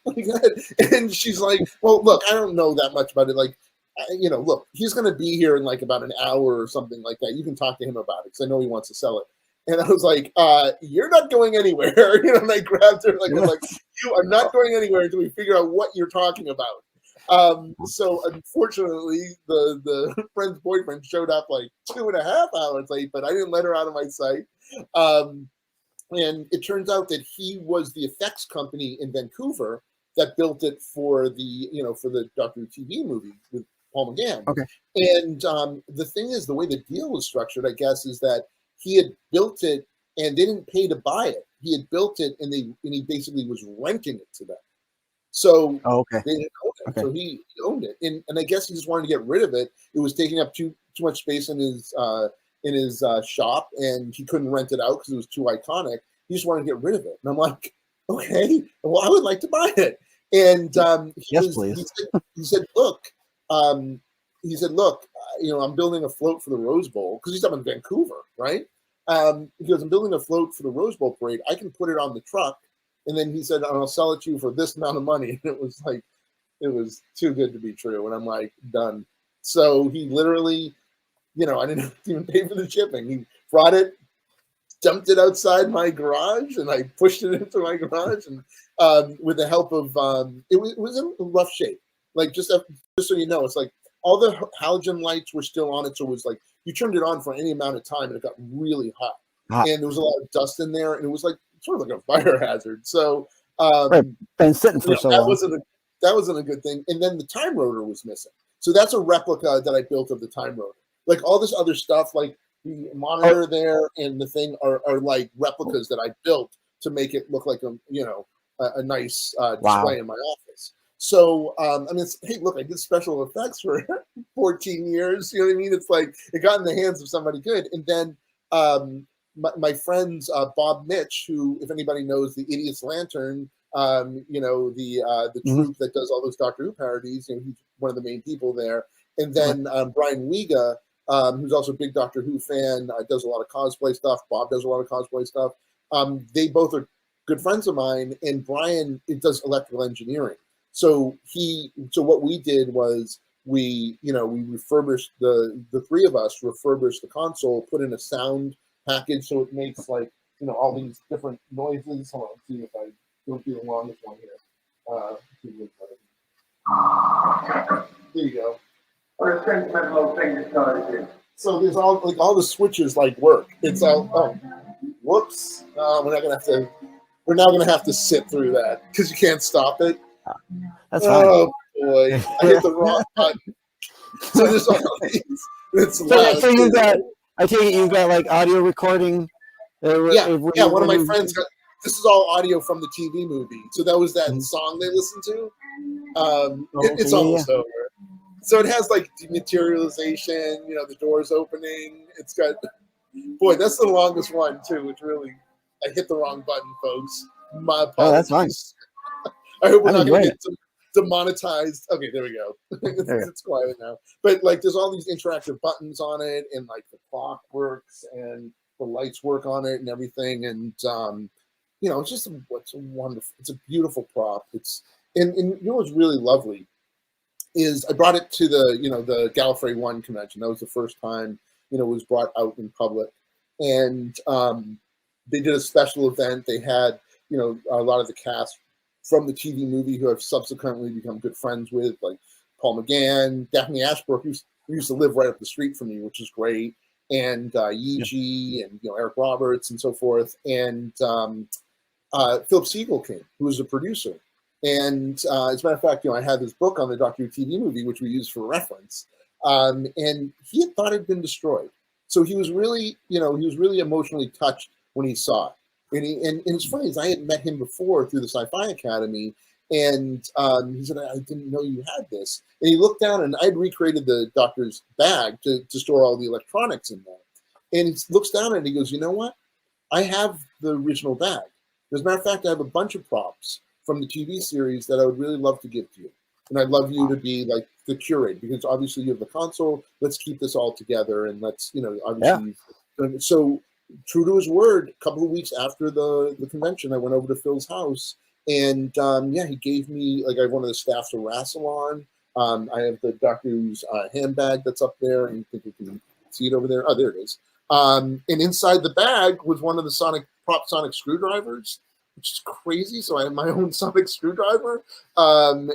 And she's like, "Well, look, I don't know that much about it. Look, he's going to be here in about an hour or something like that. You can talk to him about it because I know he wants to sell it." And I was like, "You're not going anywhere." And I grabbed her I was like, "You are not going anywhere until we figure out what you're talking about." So unfortunately, the friend's boyfriend showed up 2.5 hours late, but I didn't let her out of my sight. And it turns out that he was the effects company in Vancouver that built it for the Doctor Who TV movie with Paul McGann. Okay. And the thing is, the way the deal was structured, I guess, is that he had built it and they didn't pay to buy it. He had built it and he basically was renting it to them. So okay. they didn't own it. Okay. So he owned it, and I guess he just wanted to get rid of it. It was taking up too much space in his shop, and he couldn't rent it out because it was too iconic. He just wanted to get rid of it, and I'm like, "Okay, well, I would like to buy it." And please. He said, "Look, I'm building a float for the Rose Bowl," because he's up in Vancouver, right? He goes, "I'm building a float for the Rose Bowl parade. I can put it on the truck." And then he said, "I'll sell it to you for this amount of money." And it was too good to be true. And I'm like, done. So he literally, I didn't even pay for the shipping. He brought it, dumped it outside my garage, and I pushed it into my garage. And with the help of, it was in rough shape. Just so you know, it's all the halogen lights were still on it. So it was you turned it on for any amount of time and it got really hot. And there was a lot of dust in there. And it was sort of like a fire hazard. So been sitting for so long. That wasn't a good thing. And then the time rotor was missing. So that's a replica that I built of the time rotor. All this other stuff, the monitor there and the thing are replicas that I built to make it look like a nice Wow. display in my office. So, I mean, hey, look, I did special effects for 14 years. You know what I mean? It's like it got in the hands of somebody good. And then my friends, Bob Mitch, who, if anybody knows the Idiot's Lantern, you know, the troupe that does all those Doctor Who parodies, you know, he's one of the main people there. And then Brian Wiega, who's also a big Doctor Who fan, does a lot of cosplay stuff. Bob does a lot of cosplay stuff. They both are good friends of mine, and Brian does electrical engineering. So what we did was we refurbished the three of us refurbished the console, put in a sound package so it makes like, you know, all these different noises. Hold on, let's see if I don't do the longest one here. There you go. What a sentimental thing to start with. So there's all the switches like work. It's all whoops. We're now gonna have to sit through that because you can't stop it. That's fine. Oh boy, I hit the wrong button. So there's all these. It's loud. So you've got, I take it you've got like audio recording. Yeah. One of my friends got. This is all audio from the TV movie. So that was that song they listened to. It's almost over. So it has like dematerialization. You know, the doors opening. It's got. Boy, that's the longest one too. It's really. I hit the wrong button, folks. My apologies. Oh, that's fine. I hope we're not going to get demonetized. Okay, there we go. It's quiet now. But like, there's all these interactive buttons on it, and like the clock works, and the lights work on it, and everything. And you know, it's just it's a wonderful. It's a beautiful prop. And you know what's really lovely is I brought it to the Gallifrey 1 convention. That was the first time it was brought out in public, and they did a special event. They had a lot of the cast from the TV movie who I've subsequently become good friends with, like Paul McGann, Daphne Ashbrook, who used to live right up the street from me, which is great, and Yi and Eric Roberts and so forth, and Philip Siegel came, who was a producer. And as a matter of fact, I had this book on the Doctor Who TV movie, which we used for reference, and he had thought it had been destroyed. So he was really, emotionally touched when he saw it. And it's funny, is I had met him before through the Sci-Fi Academy, and he said, I didn't know you had this. And he looked down, and I'd recreated the doctor's bag to store all the electronics in there. And he looks down and he goes, you know what? I have the original bag. As a matter of fact, I have a bunch of props from the TV series that I would really love to give to you. And I'd love you to be like the curate, because obviously you have the console. Let's keep this all together, and let's, obviously. Yeah. So true to his word, a couple of weeks after the convention, I went over to Phil's house, and he gave me, like, I have one of the staffs of Rassilon. I have the Doctor Who's handbag that's up there, and I think you can see it over there. Oh, there it is. And inside the bag was one of the prop sonic screwdrivers, which is crazy. So I have my own sonic screwdriver, and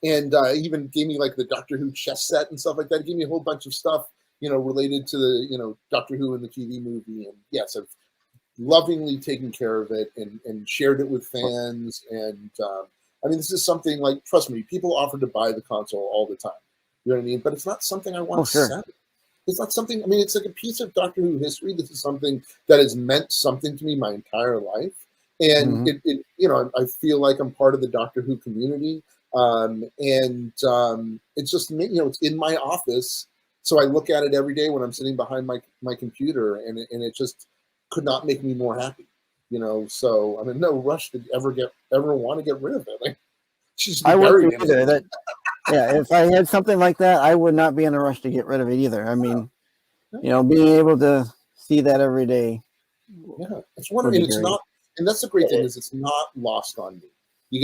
even gave me like the Doctor Who chess set and stuff like that. It gave me a whole bunch of stuff, related to the, Doctor Who and the TV movie. And yes, I've lovingly taken care of it and shared it with fans. And I mean, this is something like, trust me, people offer to buy the console all the time. You know what I mean? But it's not something I want to sell. It's not something, I mean, it's like a piece of Doctor Who history. This is something that has meant something to me my entire life. And it I feel like I'm part of the Doctor Who community. It's just, it's in my office. So I look at it every day when I'm sitting behind my computer, and it just could not make me more happy, So I'm in no rush to ever want to get rid of it. Like, I wouldn't either. That, yeah, if I had something like that, I would not be in a rush to get rid of it either. I mean, being able to see that every day. Yeah, it's wonderful. And it's not, and that's the great thing is it's not lost on me.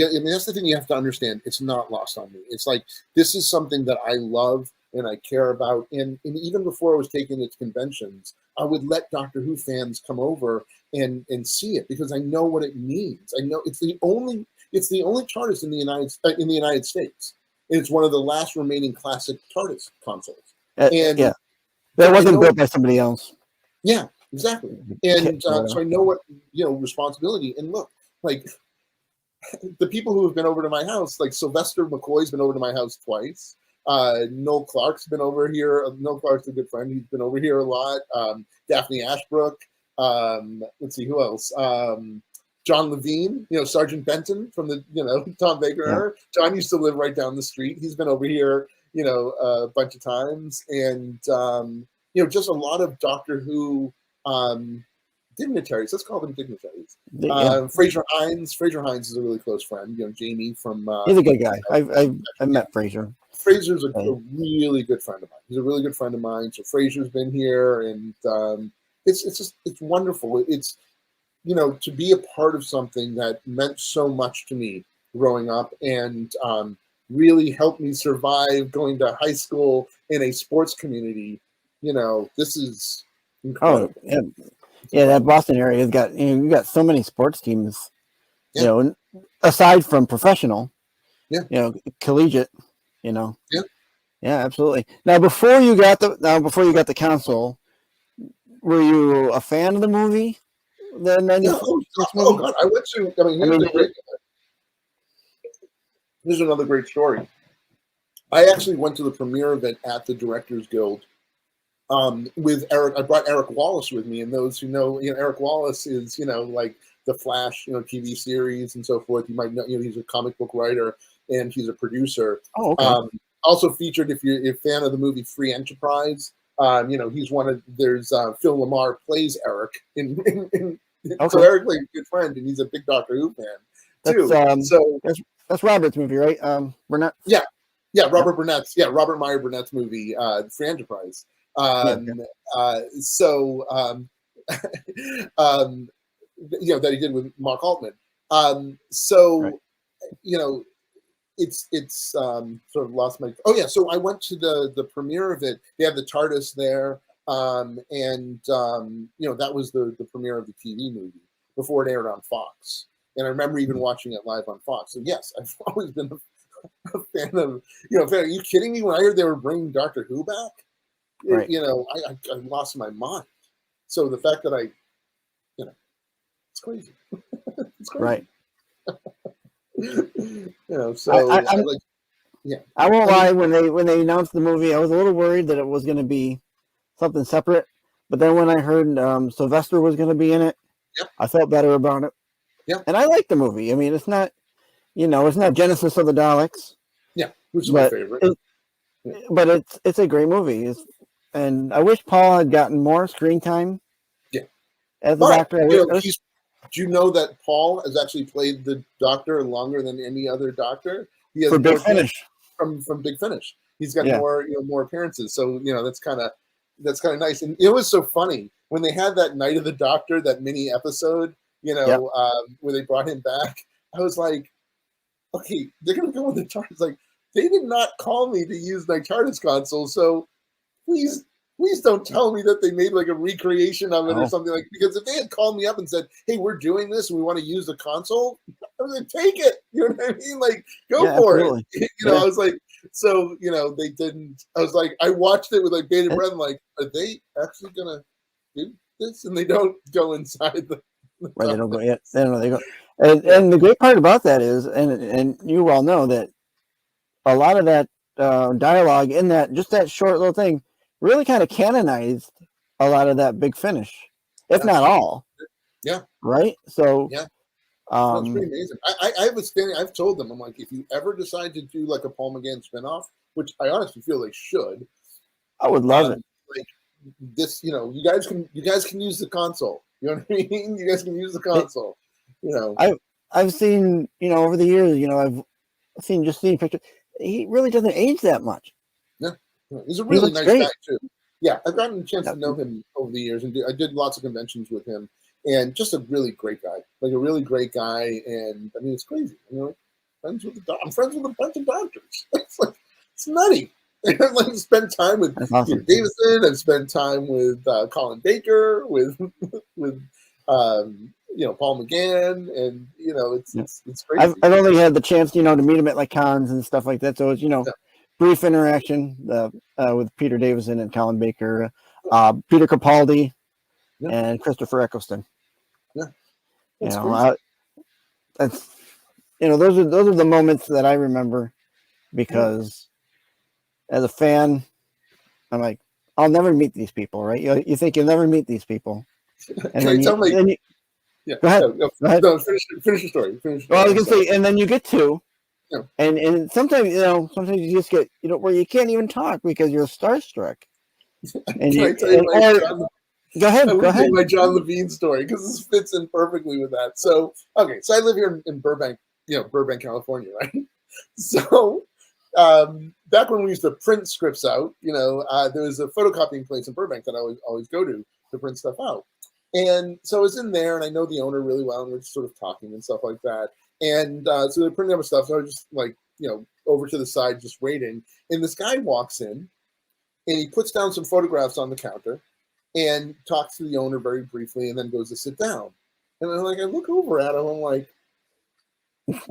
I mean, that's the thing you have to understand. It's not lost on me. It's like, this is something that I love and I care about. And even before I was taking it to conventions, I would let Doctor Who fans come over and see it, because I know what it means. I know it's the only TARDIS in the United States. And it's one of the last remaining classic TARDIS consoles. And that wasn't built by somebody else. Yeah, exactly. And so I know what, responsibility. And look, like, the people who have been over to my house, like Sylvester McCoy's been over to my house twice. Noel Clark's been over here. Noel Clark's a good friend. He's been over here a lot. Daphne Ashbrook. Let's see, who else? John Levine, Sergeant Benton from the, Tom Baker era. John used to live right down the street. He's been over here, a bunch of times. And, just a lot of Doctor Who dignitaries. Let's call them dignitaries. Fraser Hines. Fraser Hines is a really close friend. Jamie from. He's a good guy. I've met Fraser. Fraser's a really good friend of mine. He's a really good friend of mine. So Fraser's been here, and it's wonderful. It's to be a part of something that meant so much to me growing up, and really helped me survive going to high school in a sports community. This is incredible. Oh, yeah, that Boston area has got you got so many sports teams. Aside from professional, collegiate. Yeah, absolutely. Now, before you got the console, were you a fan of the movie? The 96 movie? God, I went to. I mean, here's another great story. I actually went to the premiere of it at the Directors Guild with Eric. I brought Eric Wallace with me, and those who know, Eric Wallace is, like the Flash, TV series and so forth. You might know, he's a comic book writer and he's a producer. Oh, okay. Also featured, if you're a fan of the movie Free Enterprise, he's one of. There's Phil Lamar plays Eric so Eric's like a good friend, and he's a big Doctor Who fan too. That's Robert's movie, right? Burnett. Yeah, Robert Meyer Burnett's movie, Free Enterprise. That he did with Mark Altman. It's sort of lost my. Oh yeah, so I went to the premiere of it. They have the TARDIS there, that was the premiere of the TV movie before it aired on Fox. And I remember even watching it live on Fox. So yes, I've always been a fan of. Are you kidding me? When I heard they were bringing Doctor Who back, right. I lost my mind. So the fact that it's crazy. It's crazy. Right. So I won't lie. When they announced the movie, I was a little worried that it was going to be something separate. But then when I heard Sylvester was going to be in it, I felt better about it. Yeah, and I like the movie. I mean, it's not, it's not Genesis of the Daleks. Yeah, which is my favorite. But it's a great movie. And I wish Paul had gotten more screen time. Yeah, as the Doctor. Do you know that Paul has actually played the Doctor longer than any other Doctor? He has for Big Finish. From Big Finish, he's got more appearances. So that's kind of nice. And it was so funny when they had that Night of the Doctor, that mini episode, where they brought him back. I was like, okay, they're gonna go with the TARDIS. Like, they did not call me to use my TARDIS console, so please don't tell me that they made like a recreation of it or something, like, because if they had called me up and said, hey, we're doing this and we want to use the console, I was like, take it. You know what I mean? Like, go for absolutely. it. I was like, so, they didn't. I was like, I watched it with like bated breath. Like, are they actually going to do this? And they don't go inside the right, they don't go yet. They don't know they go. And the great part about that is, and you all know that a lot of that dialogue in that short little thing really kind of canonized a lot of that Big Finish, if not all. Yeah. Right. So yeah, that's pretty amazing. I've told them, I'm like, if you ever decide to do like a Paul McGann spinoff, which I honestly feel they should, I would love it. Like this, you guys can use the console. You know what I mean? You guys can use the console. I've seen, over the years, I've seen pictures. He really doesn't age that much. Yeah. He's a really nice guy too. Yeah, I've gotten a chance to know him over the years, and I did lots of conventions with him, and just a really great guy, like a really great guy. And I mean, it's crazy. I'm friends with a bunch of doctors. It's nutty. I've like spent time with awesome. Davison. I've spent time with Colin Baker, with Paul McGann, and it's crazy. I've only had the chance, to meet him at like cons and stuff like that. So it's brief interaction with Peter Davison and Colin Baker, Peter Capaldi, and Christopher Eccleston. Yeah, that's those are the moments that I remember, because as a fan, I'm like, I'll never meet these people, right? You think you'll never meet these people, and Yeah. Go ahead. No, no, Go ahead. no, finish your story. Well, I was gonna say, and then you get two, Yeah. and sometimes sometimes you just get where you can't even talk because you're starstruck. And Can you I tell you my go ahead. I Go want to tell ahead. you my John Levine story because this fits in perfectly with that. So okay, so I live here in Burbank, Burbank, California, right? So back when we used to print scripts out, there was a photocopying place in Burbank that I would always go to print stuff out. And so I was in there, and I know the owner really well, and we're just sort of talking and stuff like that. And so they're printing out stuff, so I was just like, over to the side, just waiting. And this guy walks in, and he puts down some photographs on the counter, and talks to the owner very briefly, and then goes to sit down. And I'm like, I look over at him, I'm like,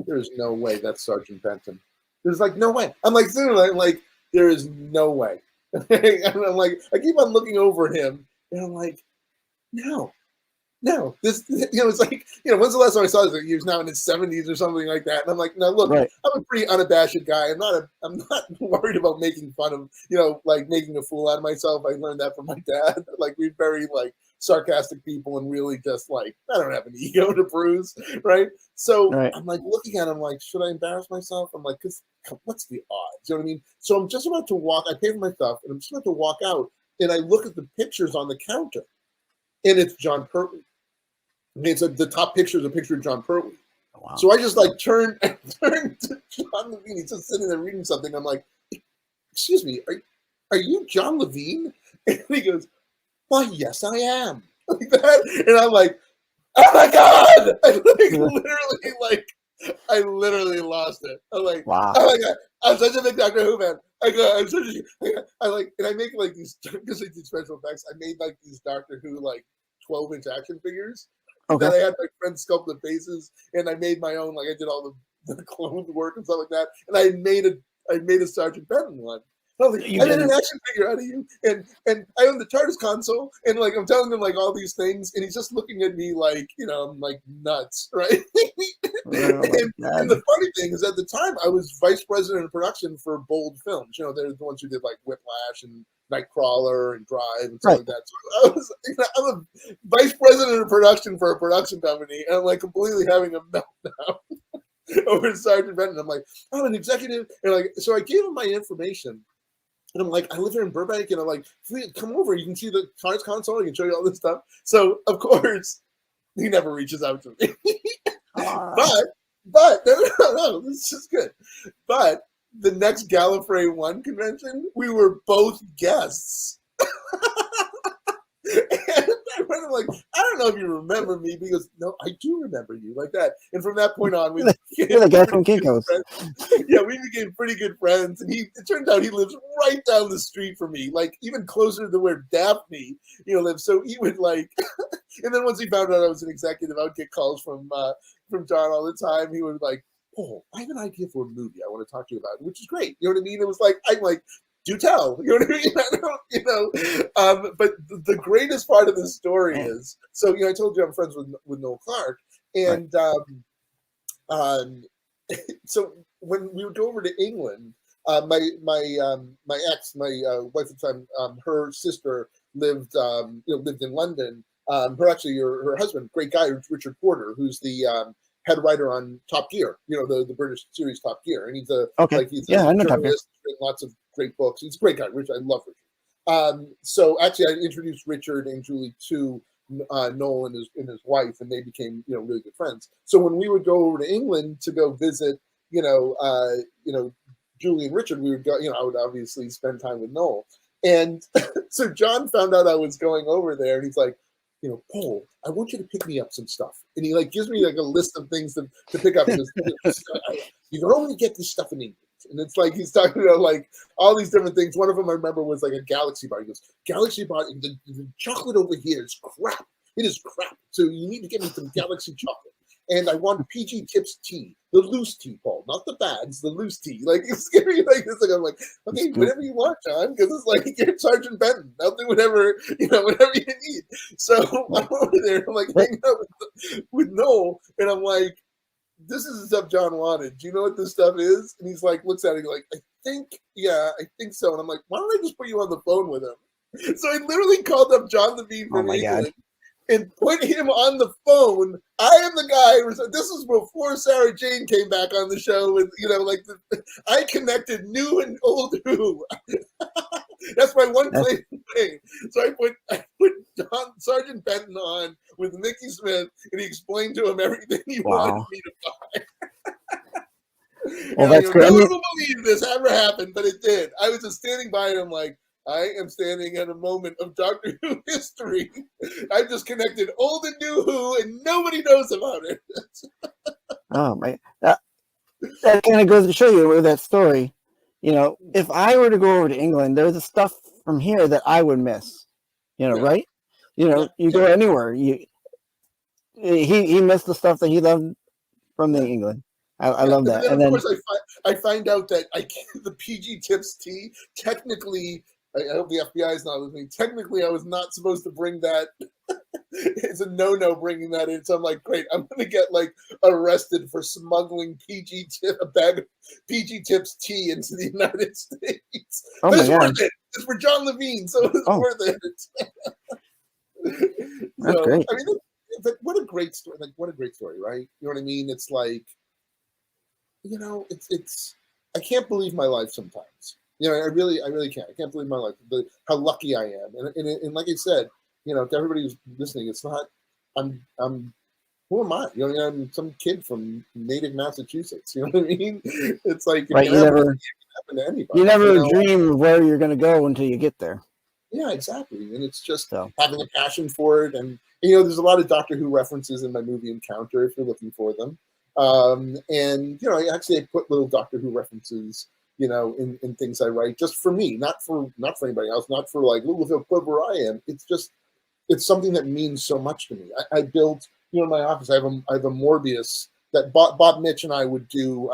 there's no way that's Sergeant Benton. There's like no way. I'm like, there is no way. And I'm like, I keep on looking over at him, and I'm like, no, this, it's like, when's the last time I saw this? He was now in his 70s or something like that. And I'm like, no, look, Right. I'm a pretty unabashed guy. I'm not worried about making fun of, like making a fool out of myself. I learned that from my dad. Like, we're very like sarcastic people and really just like, I don't have an ego to bruise. Right. So Right. I'm like looking at him like, should I embarrass myself? I'm like, what's the odds? You know what I mean? So I'm just about to walk, I pay for my stuff and I'm just about to walk out and I look at the pictures on the counter and it's John Pertwee. It's the top picture is a picture of John Pertwee. Wow. So I just like turn to John Levine. He's just sitting there reading something. I'm like, excuse me, are you John Levine? And he goes, why, yes, I am. Like that. And I'm like, oh my God. I literally lost it. I'm like, wow. Oh my God. I'm such a big Doctor Who fan. I like, and I make like these, because I do special effects, I made like these Doctor Who like 12-inch action figures. Okay. That I had my friends sculpt the faces, and I made my own. Like I did all the clone work and stuff like that. And I made a Sergeant Benton one. I was like, I made an action figure out of you, and I own the TARDIS console, and like I'm telling him like all these things, and he's just looking at me like I'm like nuts, right? And the funny thing is, at the time I was vice president of production for Bold Films. They're the ones who did like Whiplash and Nightcrawler and Drive and stuff like that. So I'm a vice president of production for a production company, and I'm like completely having a meltdown over Sergeant Benton. I'm like, I'm an executive, and like, so I gave him my information, and I'm like, I live here in Burbank, and I'm like, come over, you can see the TARDIS console, I can show you all this stuff. So of course, he never reaches out to me. But no, this is good. But the next Gallifrey 1 convention, we were both guests. And I'm like, I don't know if you remember me, because no, I do remember you, like that. And from that point on, we became the guy from Kinko's. Yeah, we became pretty good friends. And it turns out he lives right down the street from me, like even closer to where Daphne, lives. So he would like, and then once he found out I was an executive, I would get calls from John all the time. He would like, oh, I have an idea for a movie I want to talk to you about, which is great. You know what I mean? It was like, I'm like, do tell. You know what I mean? But the greatest part of the story is, so I told you I'm friends with Noel Clarke, and so when we would go over to England, my ex, my wife at the time, her sister lived in London. Her husband, great guy, Richard Porter, who's the head writer on Top Gear, the British series Top Gear, and he's a I know Top Gear. Written lots of great books. He's a great guy. Richard, I love Richard. So actually, I introduced Richard and Julie to Noel and his wife, and they became really good friends. So when we would go over to England to go visit, Julie and Richard, we would go. I would obviously spend time with Noel, and so John found out I was going over there, and he's like, Paul, I want you to pick me up some stuff. And he like gives me like a list of things to pick up. He goes, you can only get this stuff in England. And it's like he's talking about like all these different things. One of them I remember was like a Galaxy bar. He goes, Galaxy bar, the chocolate over here is crap. It is crap. So you need to get me some Galaxy chocolate. And I want PG Tips tea, the loose tea, Paul, not the bags, the loose tea. Like it's scary like this. Like I'm like, okay, whatever you want, John, because it's like you're Sergeant Benton. I'll do whatever you need. So I'm over there. I'm like hanging out with Noel, and I'm like, this is the stuff John wanted. Do you know what this stuff is? And he's like, looks at it like, I think so. And I'm like, why don't I just put you on the phone with him? So I literally called up John Levine from England. and put him on the phone. I am the guy. This was before Sarah Jane came back on the show. With I connected new and old Who. That's my one claim to fame. So I put Sergeant Benton on with Mickey Smith, and he explained to him everything he wanted me to buy. Well, that's no great. one will believe this ever happened, but it did. I was just standing by, and I'm like, I am standing at a moment of Doctor Who history. I've just connected old and new Who, and nobody knows about it. Oh my, that kind of goes to show you with that story. If I were to go over to England, there's the stuff from here that I would miss. Right? You go anywhere. He missed the stuff that he loved from the England. I love that. And then, of course, I find out that the PG Tips tea, technically, I hope the FBI is not listening. Technically, I was not supposed to bring that. It's a no-no bringing that in. So I'm like, great, I'm going to get arrested for smuggling a bag of PG Tips tea into the United States. Oh but my it's God. worth it. It's for John Levine, so it's worth it. That's great. I mean, what a great story! What a great story, right? You know what I mean? It's it's. I can't believe my life sometimes. I really can't. I can't believe my life. How lucky I am, and like I said, to everybody who's listening, it's not. I'm. Who am I? I'm some kid from native Massachusetts. You know what I mean? It's like right. You never dream of where you're going to go until you get there. Yeah, exactly. And it's just having a passion for it. And, there's a lot of Doctor Who references in my movie Encounter if you're looking for them. And, I put little Doctor Who references, in things I write just for me, not for anybody else, not for look how clever I am. It's something that means so much to me. I built, in my office, I have a Morbius that Bob Mitch and I would do,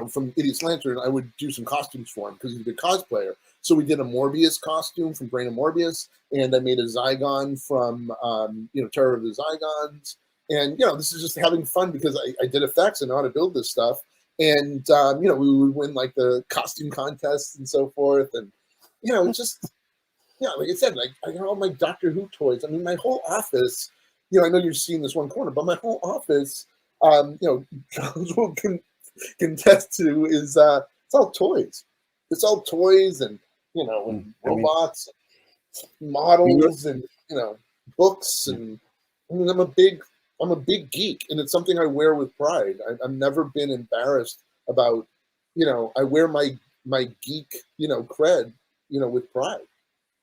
from Idiot's Lantern, I would do some costumes for him because he's a big cosplayer. So we did a Morbius costume from Brain of Morbius, and I made a Zygon from, Terror of the Zygons. And, this is just having fun because I did effects and know how to build this stuff. And, we would win the costume contests and so forth. And, just, like I said, I got all my Doctor Who toys. I mean, my whole office, I know you're seeing this one corner, but my whole office, Charles will contest to is it's all toys. It's all toys and and robots, and models, and books, and I'm a big geek, and it's something I wear with pride. I've never been embarrassed about I wear my geek cred with pride,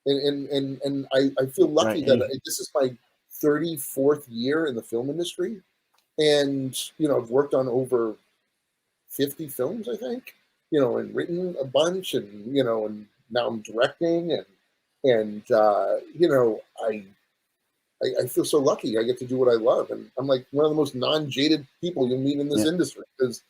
and I feel lucky that this is my 34th year in the film industry, and I've worked on over 50 films, I think, and written a bunch, and and now I'm directing, and I feel so lucky. I get to do what I love, and I'm like one of the most non-jaded people you'll meet in this industry because,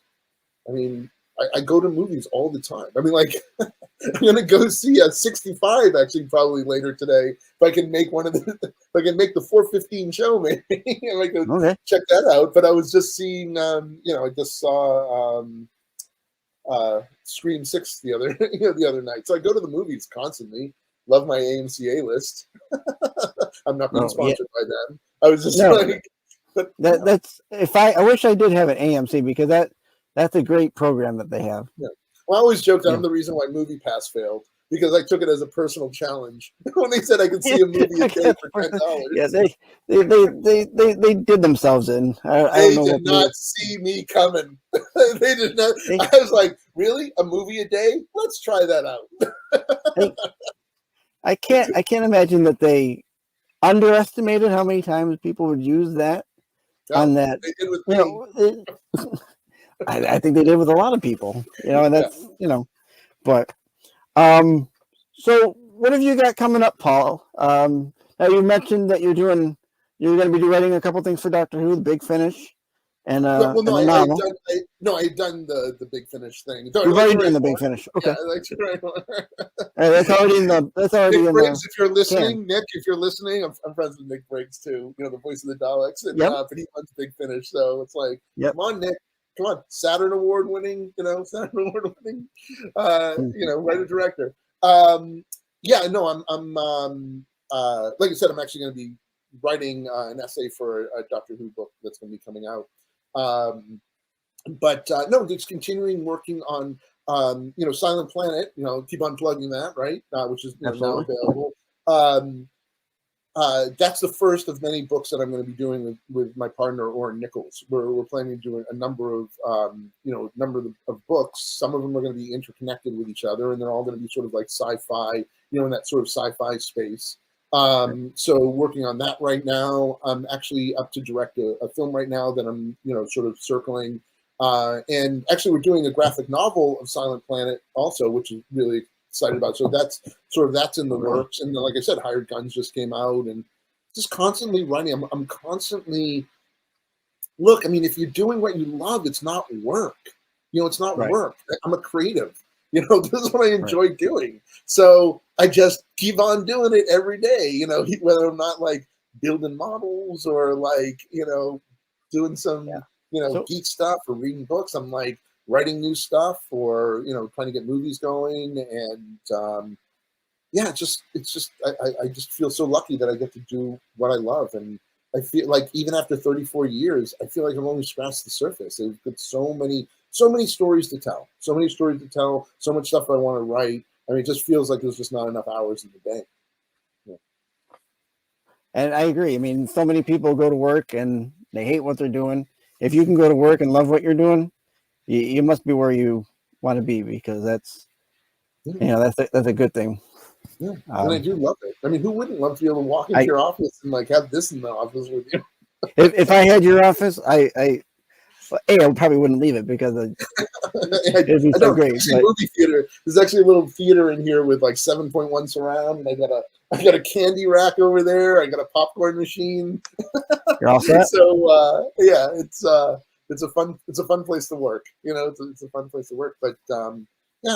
I mean, I go to movies all the time. I mean, I'm gonna go see a 65 actually probably later today if I can make if I can make the 4:15 show, maybe I might go check that out. But I was just seeing, I just saw Scream 6 the other night. So I go to the movies constantly. Love my AMC list. I'm not being sponsored by them. I was just but that's I wish I did have an AMC because that's a great program that they have. Yeah. Well, I always joke that I'm the reason why MoviePass failed because I took it as a personal challenge when they said I could see a movie a day for $10. Yeah, they did themselves in. They did not see me coming. They did not. I was like, really? A movie a day? Let's try that out. I can't imagine that they underestimated how many times people would use that on that. They did with me. I think they did with a lot of people, and that's, but, so what have you got coming up, Paul? Now you mentioned that you're going to be writing a couple things for Doctor Who, The Big Finish, and I had done the Big Finish thing. You've already done the Big Finish. Okay. Yeah, I like to write one. That's already Nick in Briggs, if you're can. listening, Nick, if you're listening, I'm friends with Nick Briggs too. The voice of the Daleks, and but he wants Big Finish, so it's like, come on, Nick. Come on, Saturn Award winning, writer director. I'm like I said, I'm actually going to be, writing an essay for a Doctor Who book that's going to be coming out. But no, just continuing working on Silent Planet. Keep on plugging that, right? Which is now Absolutely. available. That's the first of many books that I'm going to be doing with my partner Orrin Nichols. We're planning to do a number of of books. Some of them are going to be interconnected with each other, and they're all going to be sort of like sci-fi, in that sort of sci-fi space. So working on that right now. I'm actually up to direct a film right now that I'm sort of circling. And actually, we're doing a graphic novel of Silent Planet also, which is really excited about. So that's in the works. And like I said, Hired Guns just came out, and just constantly writing. I'm constantly look. I mean, if you're doing what you love, it's not work. It's not work. I'm a creative. This is what I enjoy doing. So I just keep on doing it every day. Whether I'm not like building models or like doing some geek stuff or reading books. I'm like writing new stuff or trying to get movies going, and it's just I just feel so lucky that I get to do what I love, and I feel like even after 34 years, I feel like I've only scratched the surface. There's got so many stories to tell, so much stuff I want to write. I mean, it just feels like there's just not enough hours in the day. Yeah. And I agree. I mean, so many people go to work and they hate what they're doing. If you can go to work and love what you're doing, you must be where you want to be, because that's a good thing. Yeah, and I do love it. I mean, who wouldn't love to be able to walk into your office and like have this in the office with you? If I had your office, I probably wouldn't leave it because it'd be so great. Movie theater. There's actually a little theater in here with like 7.1 surround, and I got a candy rack over there. I got a popcorn machine. You're all set. So it's a fun place to work. It's a fun place to work. But I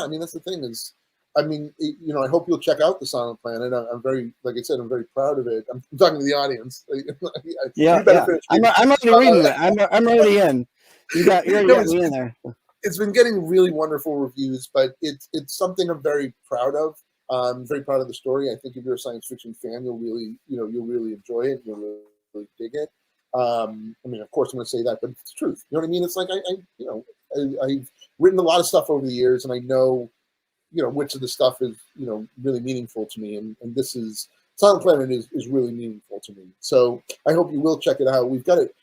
mean, that's the thing is. I mean, I hope you'll check out the Silent Planet. I'm very, like I said, I'm very proud of it. I'm talking to the audience. Yeah. I'm already reading it. I'm already in. You're already got me in there. It's been getting really wonderful reviews, but it's something I'm very proud of. I'm very proud of the story. I think if you're a science fiction fan, you'll really enjoy it. You'll really dig it. I mean, of course, I'm going to say that, but it's the truth. You know what I mean? It's like I've written a lot of stuff over the years, and I know. Which of the stuff is, really meaningful to me. And this is, Silent Planet is really meaningful to me. So I hope you will check it out. We've got it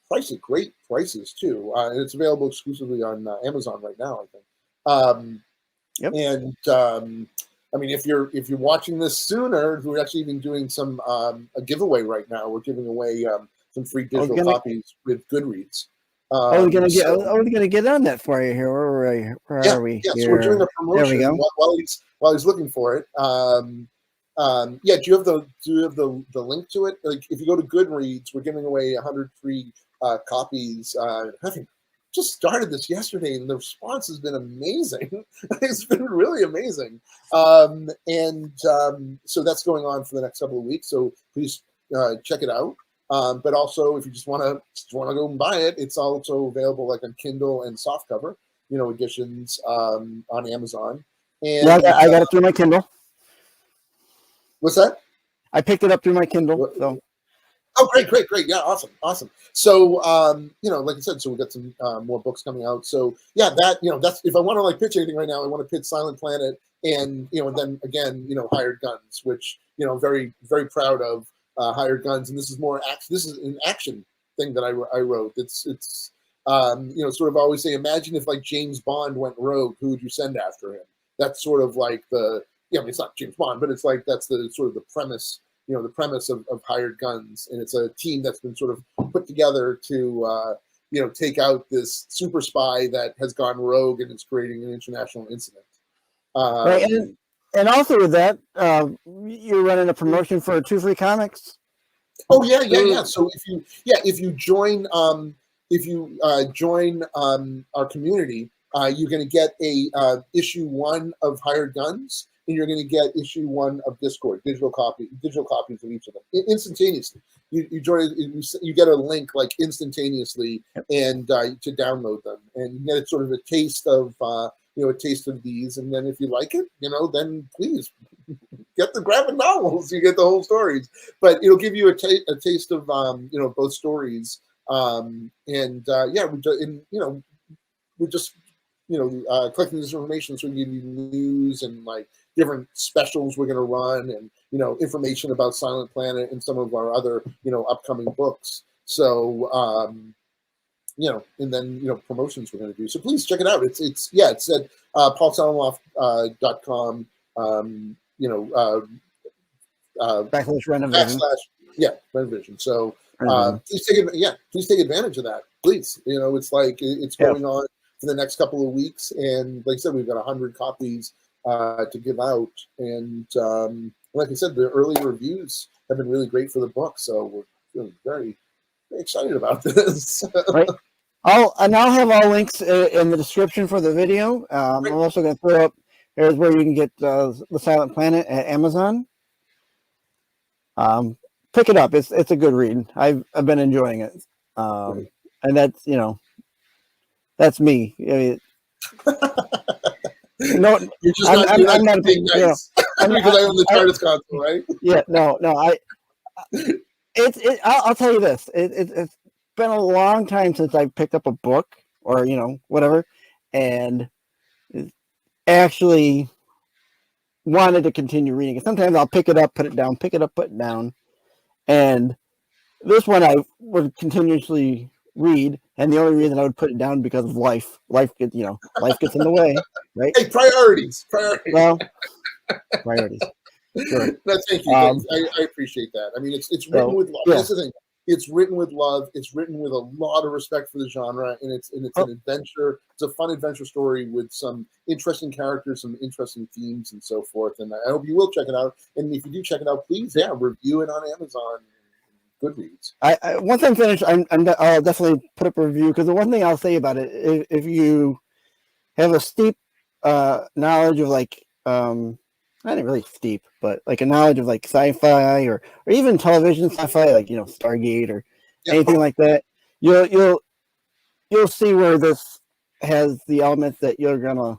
priced at great prices too. And it's available exclusively on Amazon right now, I think. Yep. And I mean, if you're watching this sooner, we're actually even doing some a giveaway right now. We're giving away some free digital copies with Goodreads. We're gonna get on that for you here. Where are we? Yeah, so we're doing a promotion. There we go. While he's looking for it. Do you have the link to it? Like, if you go to Goodreads, we're giving away 100 free copies. Having just started this yesterday, and the response has been amazing. It's been really amazing. So that's going on for the next couple of weeks. So please check it out. But also, if you just want to go and buy it, it's also available like on Kindle and softcover, editions on Amazon. And I got it through my Kindle. What's that? I picked it up through my Kindle. So. Oh, great! Yeah, awesome. So, like I said, so we got some more books coming out. So, yeah, that's if I want to like pitch anything right now, I want to pitch Silent Planet, and and then again, Hired Guns, which I'm very, very proud of. Hired Guns, and this is more action. This is an action thing that I wrote. It's sort of always say, imagine if like James Bond went rogue, who would you send after him? That's sort of like I mean, it's not James Bond, but it's like that's the sort of the premise, the premise of Hired Guns, and it's a team that's been sort of put together to take out this super spy that has gone rogue and is creating an international incident. Right. And also with that, you're running a promotion for 2 free comics. Oh yeah. So if you join our community, you're going to get a issue 1 of Hired Guns, and you're going to get issue 1 of Discord, digital copies of each of them instantaneously. You join, you get a link like instantaneously, and to download them, and you get sort of a taste of. A taste of these, and then if you like it, then please get the graphic novels. You get the whole stories, but it'll give you a taste of both stories. Yeah, we're just collecting this information so we give you news and like different specials we're going to run, and information about Silent Planet and some of our other upcoming books. So and then promotions we're going to do. So please check it out. It's at paulsalamoff.com. Backslash renovation. Renovation. So please take advantage of that. Please, it's like it's going on for the next couple of weeks, and like I said, we've got 100 copies to give out, and like I said, the early reviews have been really great for the book. So we're feeling very, very excited about this. Right. I'll have all links in the description for the video. I'm also going to throw up. Here's where you can get the Silent Planet at Amazon. Pick it up. It's a good read. I've been enjoying it. And that's that's me. I mean, no, you're just I'm not being nice. Because I own the TARDIS console, right? Yeah, no. I'll tell you this. It's been a long time since I picked up a book or whatever, and actually wanted to continue reading it. Sometimes I'll pick it up, put it down, pick it up, put it down, and this one I would continuously read, and the only reason I would put it down because of life. Life gets in the way, right? Hey, priorities. Well, priorities. Sure. No, thank you. I appreciate that. I mean, it's written with love. Yeah. That's the thing. It's written with love. It's written with a lot of respect for the genre, and it's an adventure. It's a fun adventure story with some interesting characters, some interesting themes, and so forth. And I hope you will check it out. And if you do check it out, please, review it on Amazon and Goodreads. Once I'm finished, I'll definitely put up a review, because the one thing I'll say about it, if you have a steep knowledge of not really steep, but like a knowledge of like sci-fi or even television sci-fi, like Stargate or anything like that, you'll see where this has the elements that you're gonna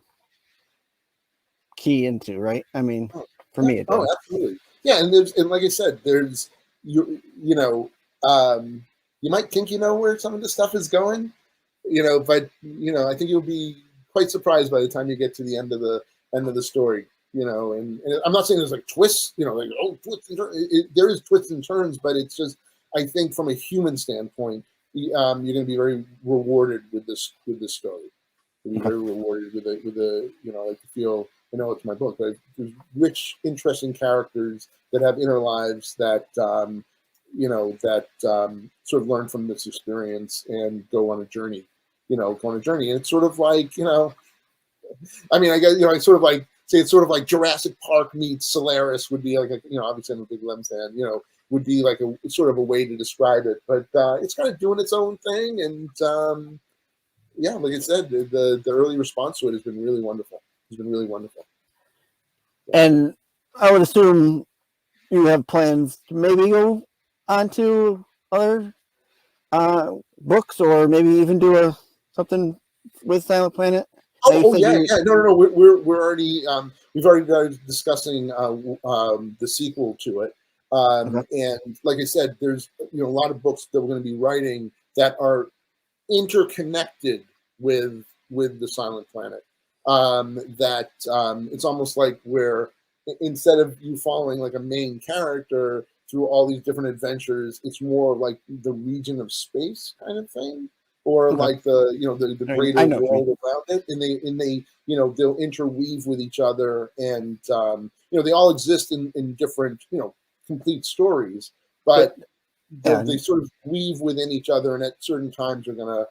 key into, right? I mean, for me, it does. Oh, absolutely. Yeah, and like I said, there's you might think where some of this stuff is going, but I think you'll be quite surprised by the time you get to the end of the story. And I'm not saying there's like twists, twists and turns. There is twists and turns, but it's just, I think from a human standpoint, you're going to be very rewarded with this story. You'll be very rewarded with the like to feel, it's my book, but there's rich, interesting characters that have inner lives that, sort of learn from this experience and go on a journey, And it's sort of like, I mean, I guess, I sort of like, say it's sort of like Jurassic Park meets Solaris would be like obviously I'm a big Lem fan, would be like a sort of a way to describe it. But it's kind of doing its own thing, and like I said, the early response to it has been really wonderful. It's been really wonderful. And I would assume you have plans to maybe go on to other books, or maybe even do something with Silent Planet. No. We're already we've already started discussing the sequel to it, and like I said, there's a lot of books that we're going to be writing that are interconnected with the Silent Planet. That it's almost like where instead of you following like a main character through all these different adventures, it's more like the region of space kind of thing. Or like the greater world around it, and they they'll interweave with each other, and they all exist in different complete stories, but they sort of weave within each other, and at certain times are gonna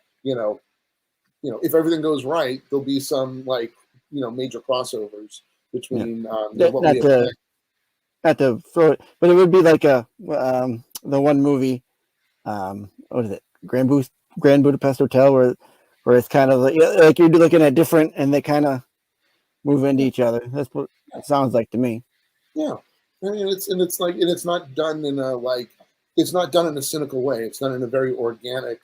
if everything goes right, there'll be some major crossovers between what we have. Not to throw it, but it would be like the one movie, what is it, Grand Budapest Hotel, where it's kind of like you're looking at different, and they kind of move into each other. That's what it sounds like to me. Yeah, I mean, it's not done in a cynical way. It's done in a very organic,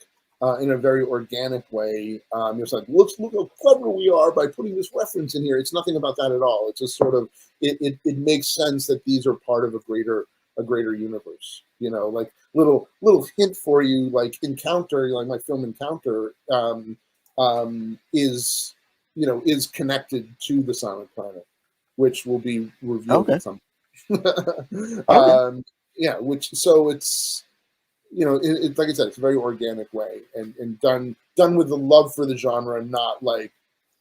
in a very organic way. It's like, look how clever we are by putting this reference in here. It's nothing about that at all. It's just sort of it makes sense that these are part of a greater universe. Like little hint for you, like Encounter, like my film Encounter, is connected to the Silent Planet, which will be revealed at some point. Which so it's like I said, it's a very organic way and done with the love for the genre, not like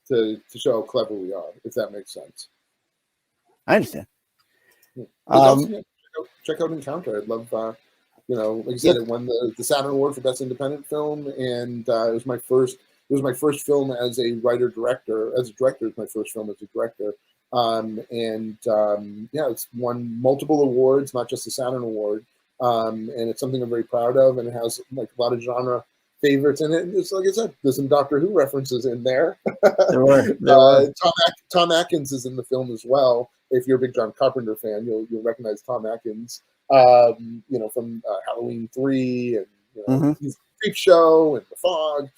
to show how clever we are, if that makes sense. I understand. Check out Encounter. I'd love, like I said, it won the Saturn Award for Best Independent Film, and it was my first. It was my first film as a writer director. As a director, it was my first film as a director. It's won multiple awards, not just the Saturn Award. And it's something I'm very proud of, and it has like a lot of genre favorites in it. And it's like I said, there's some Doctor Who references in there. There were. Tom Atkins is in the film as well. If you're a big John Carpenter fan, you'll recognize Tom Atkins, from Halloween 3 and he's Creep Show and The Fog.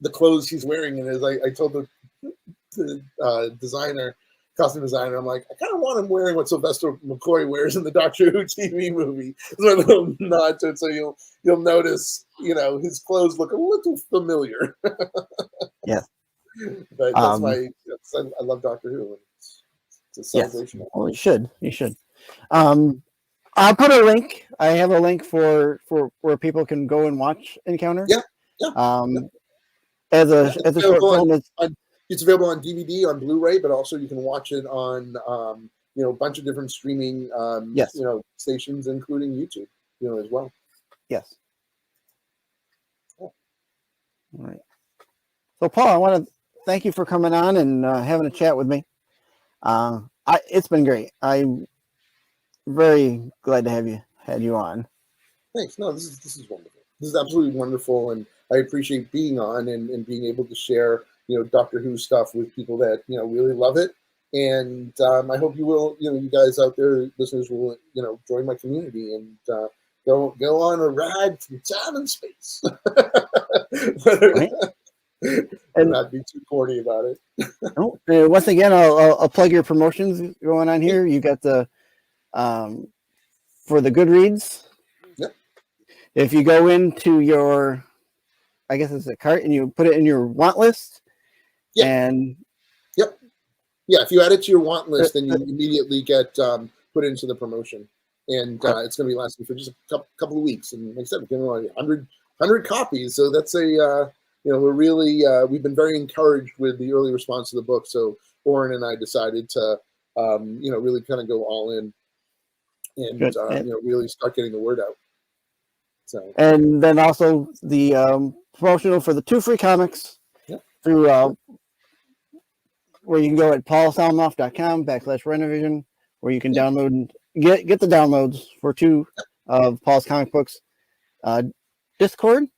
The clothes he's wearing in it, I told the costume designer, I'm like, I kind of want him wearing what Sylvester McCoy wears in the Doctor Who TV movie. So a little nod to it, so you'll notice, his clothes look a little familiar. Yeah, but that's I love Doctor Who. It's a celebration. Yes. Well, you should. I'll put a link. I have a link for where people can go and watch Encounter. As a short film, it's available on DVD, on Blu-ray, but also you can watch it on a bunch of different streaming stations, including YouTube, as well. Yes. All right. So, Paul, I want to thank you for coming on and having a chat with me. It's been great. I'm very glad to have had you on. Thanks. No, this is wonderful. This is absolutely wonderful, and I appreciate being on and being able to share Doctor Who stuff with people that really love it. And I hope you will, you guys out there, listeners, will join my community and go on a ride through time and space. Right. And not be too corny about it. Once again, I'll plug your promotions going on here. You got the for the Goodreads. Yep. If you go into your, I guess it's a cart, and you put it in your want list. Yep. And if you add it to your want list, then you immediately get put into the promotion, and it's going to be lasting for just a couple of weeks. And like I said, we're giving away 100 copies, so that's a we're really we've been very encouraged with the early response to the book. So Oren and I decided to really kind of go all in and really start getting the word out. So, and then also the promotional for the 2 free comics through where you can go at paulsalamoff.com/Renovision, where you can download get the downloads for 2 of Paul's comic books. Discord.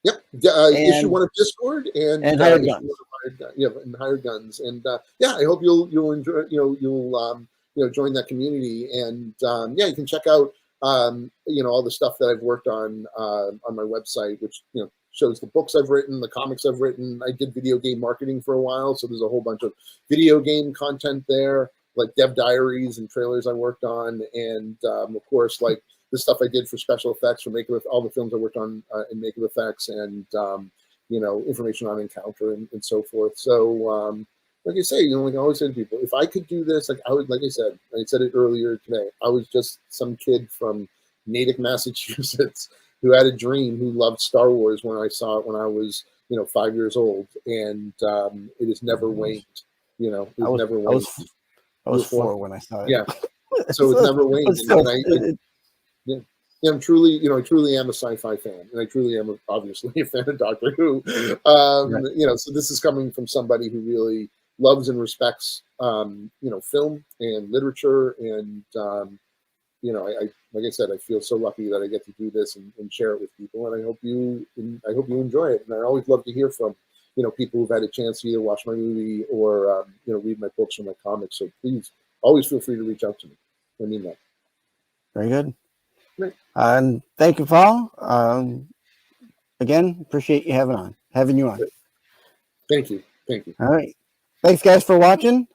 Yep. Issue 1 of Discord and Hired Guns. And Hired Guns. And I hope you'll enjoy. You'll join that community. And you can check out all the stuff that I've worked on my website, which shows the books I've written, the comics I've written. I did video game marketing for a while, so there's a whole bunch of video game content there, like dev diaries and trailers I worked on, and of course, like the stuff I did for special effects for all the films I worked on in makeup effects, and information on Encounter and so forth. So, like I say, like I always say to people, if I could do this, like I said it earlier today, I was just some kid from Natick, Massachusetts, who had a dream, who loved Star Wars when I saw it when I was 5 years old, and it has never waned. Never waned. I was 4 when I saw it. Yeah, so it's never waned. I'm truly, I truly am a sci-fi fan, and I truly am obviously a fan of Doctor Who. So this is coming from somebody who really loves and respects, film and literature, and like I said, I feel so lucky that I get to do this and share it with people, and I hope you enjoy it. And I always love to hear from people who've had a chance to either watch my movie or read my books or my comics. So please, always feel free to reach out to me. I mean that. Very good. Great. And thank you, Paul. again, appreciate you having you on. Thank you. Thank you. All right. Thanks, guys, for watching.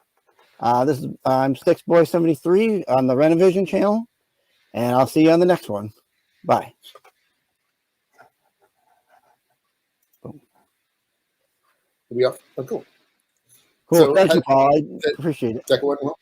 This is I'm SticksBoy73 on the Renovision channel, and I'll see you on the next one. Bye. Are we off? Oh, cool. Cool. So Thank you, Paul. I that- appreciate it. that went well?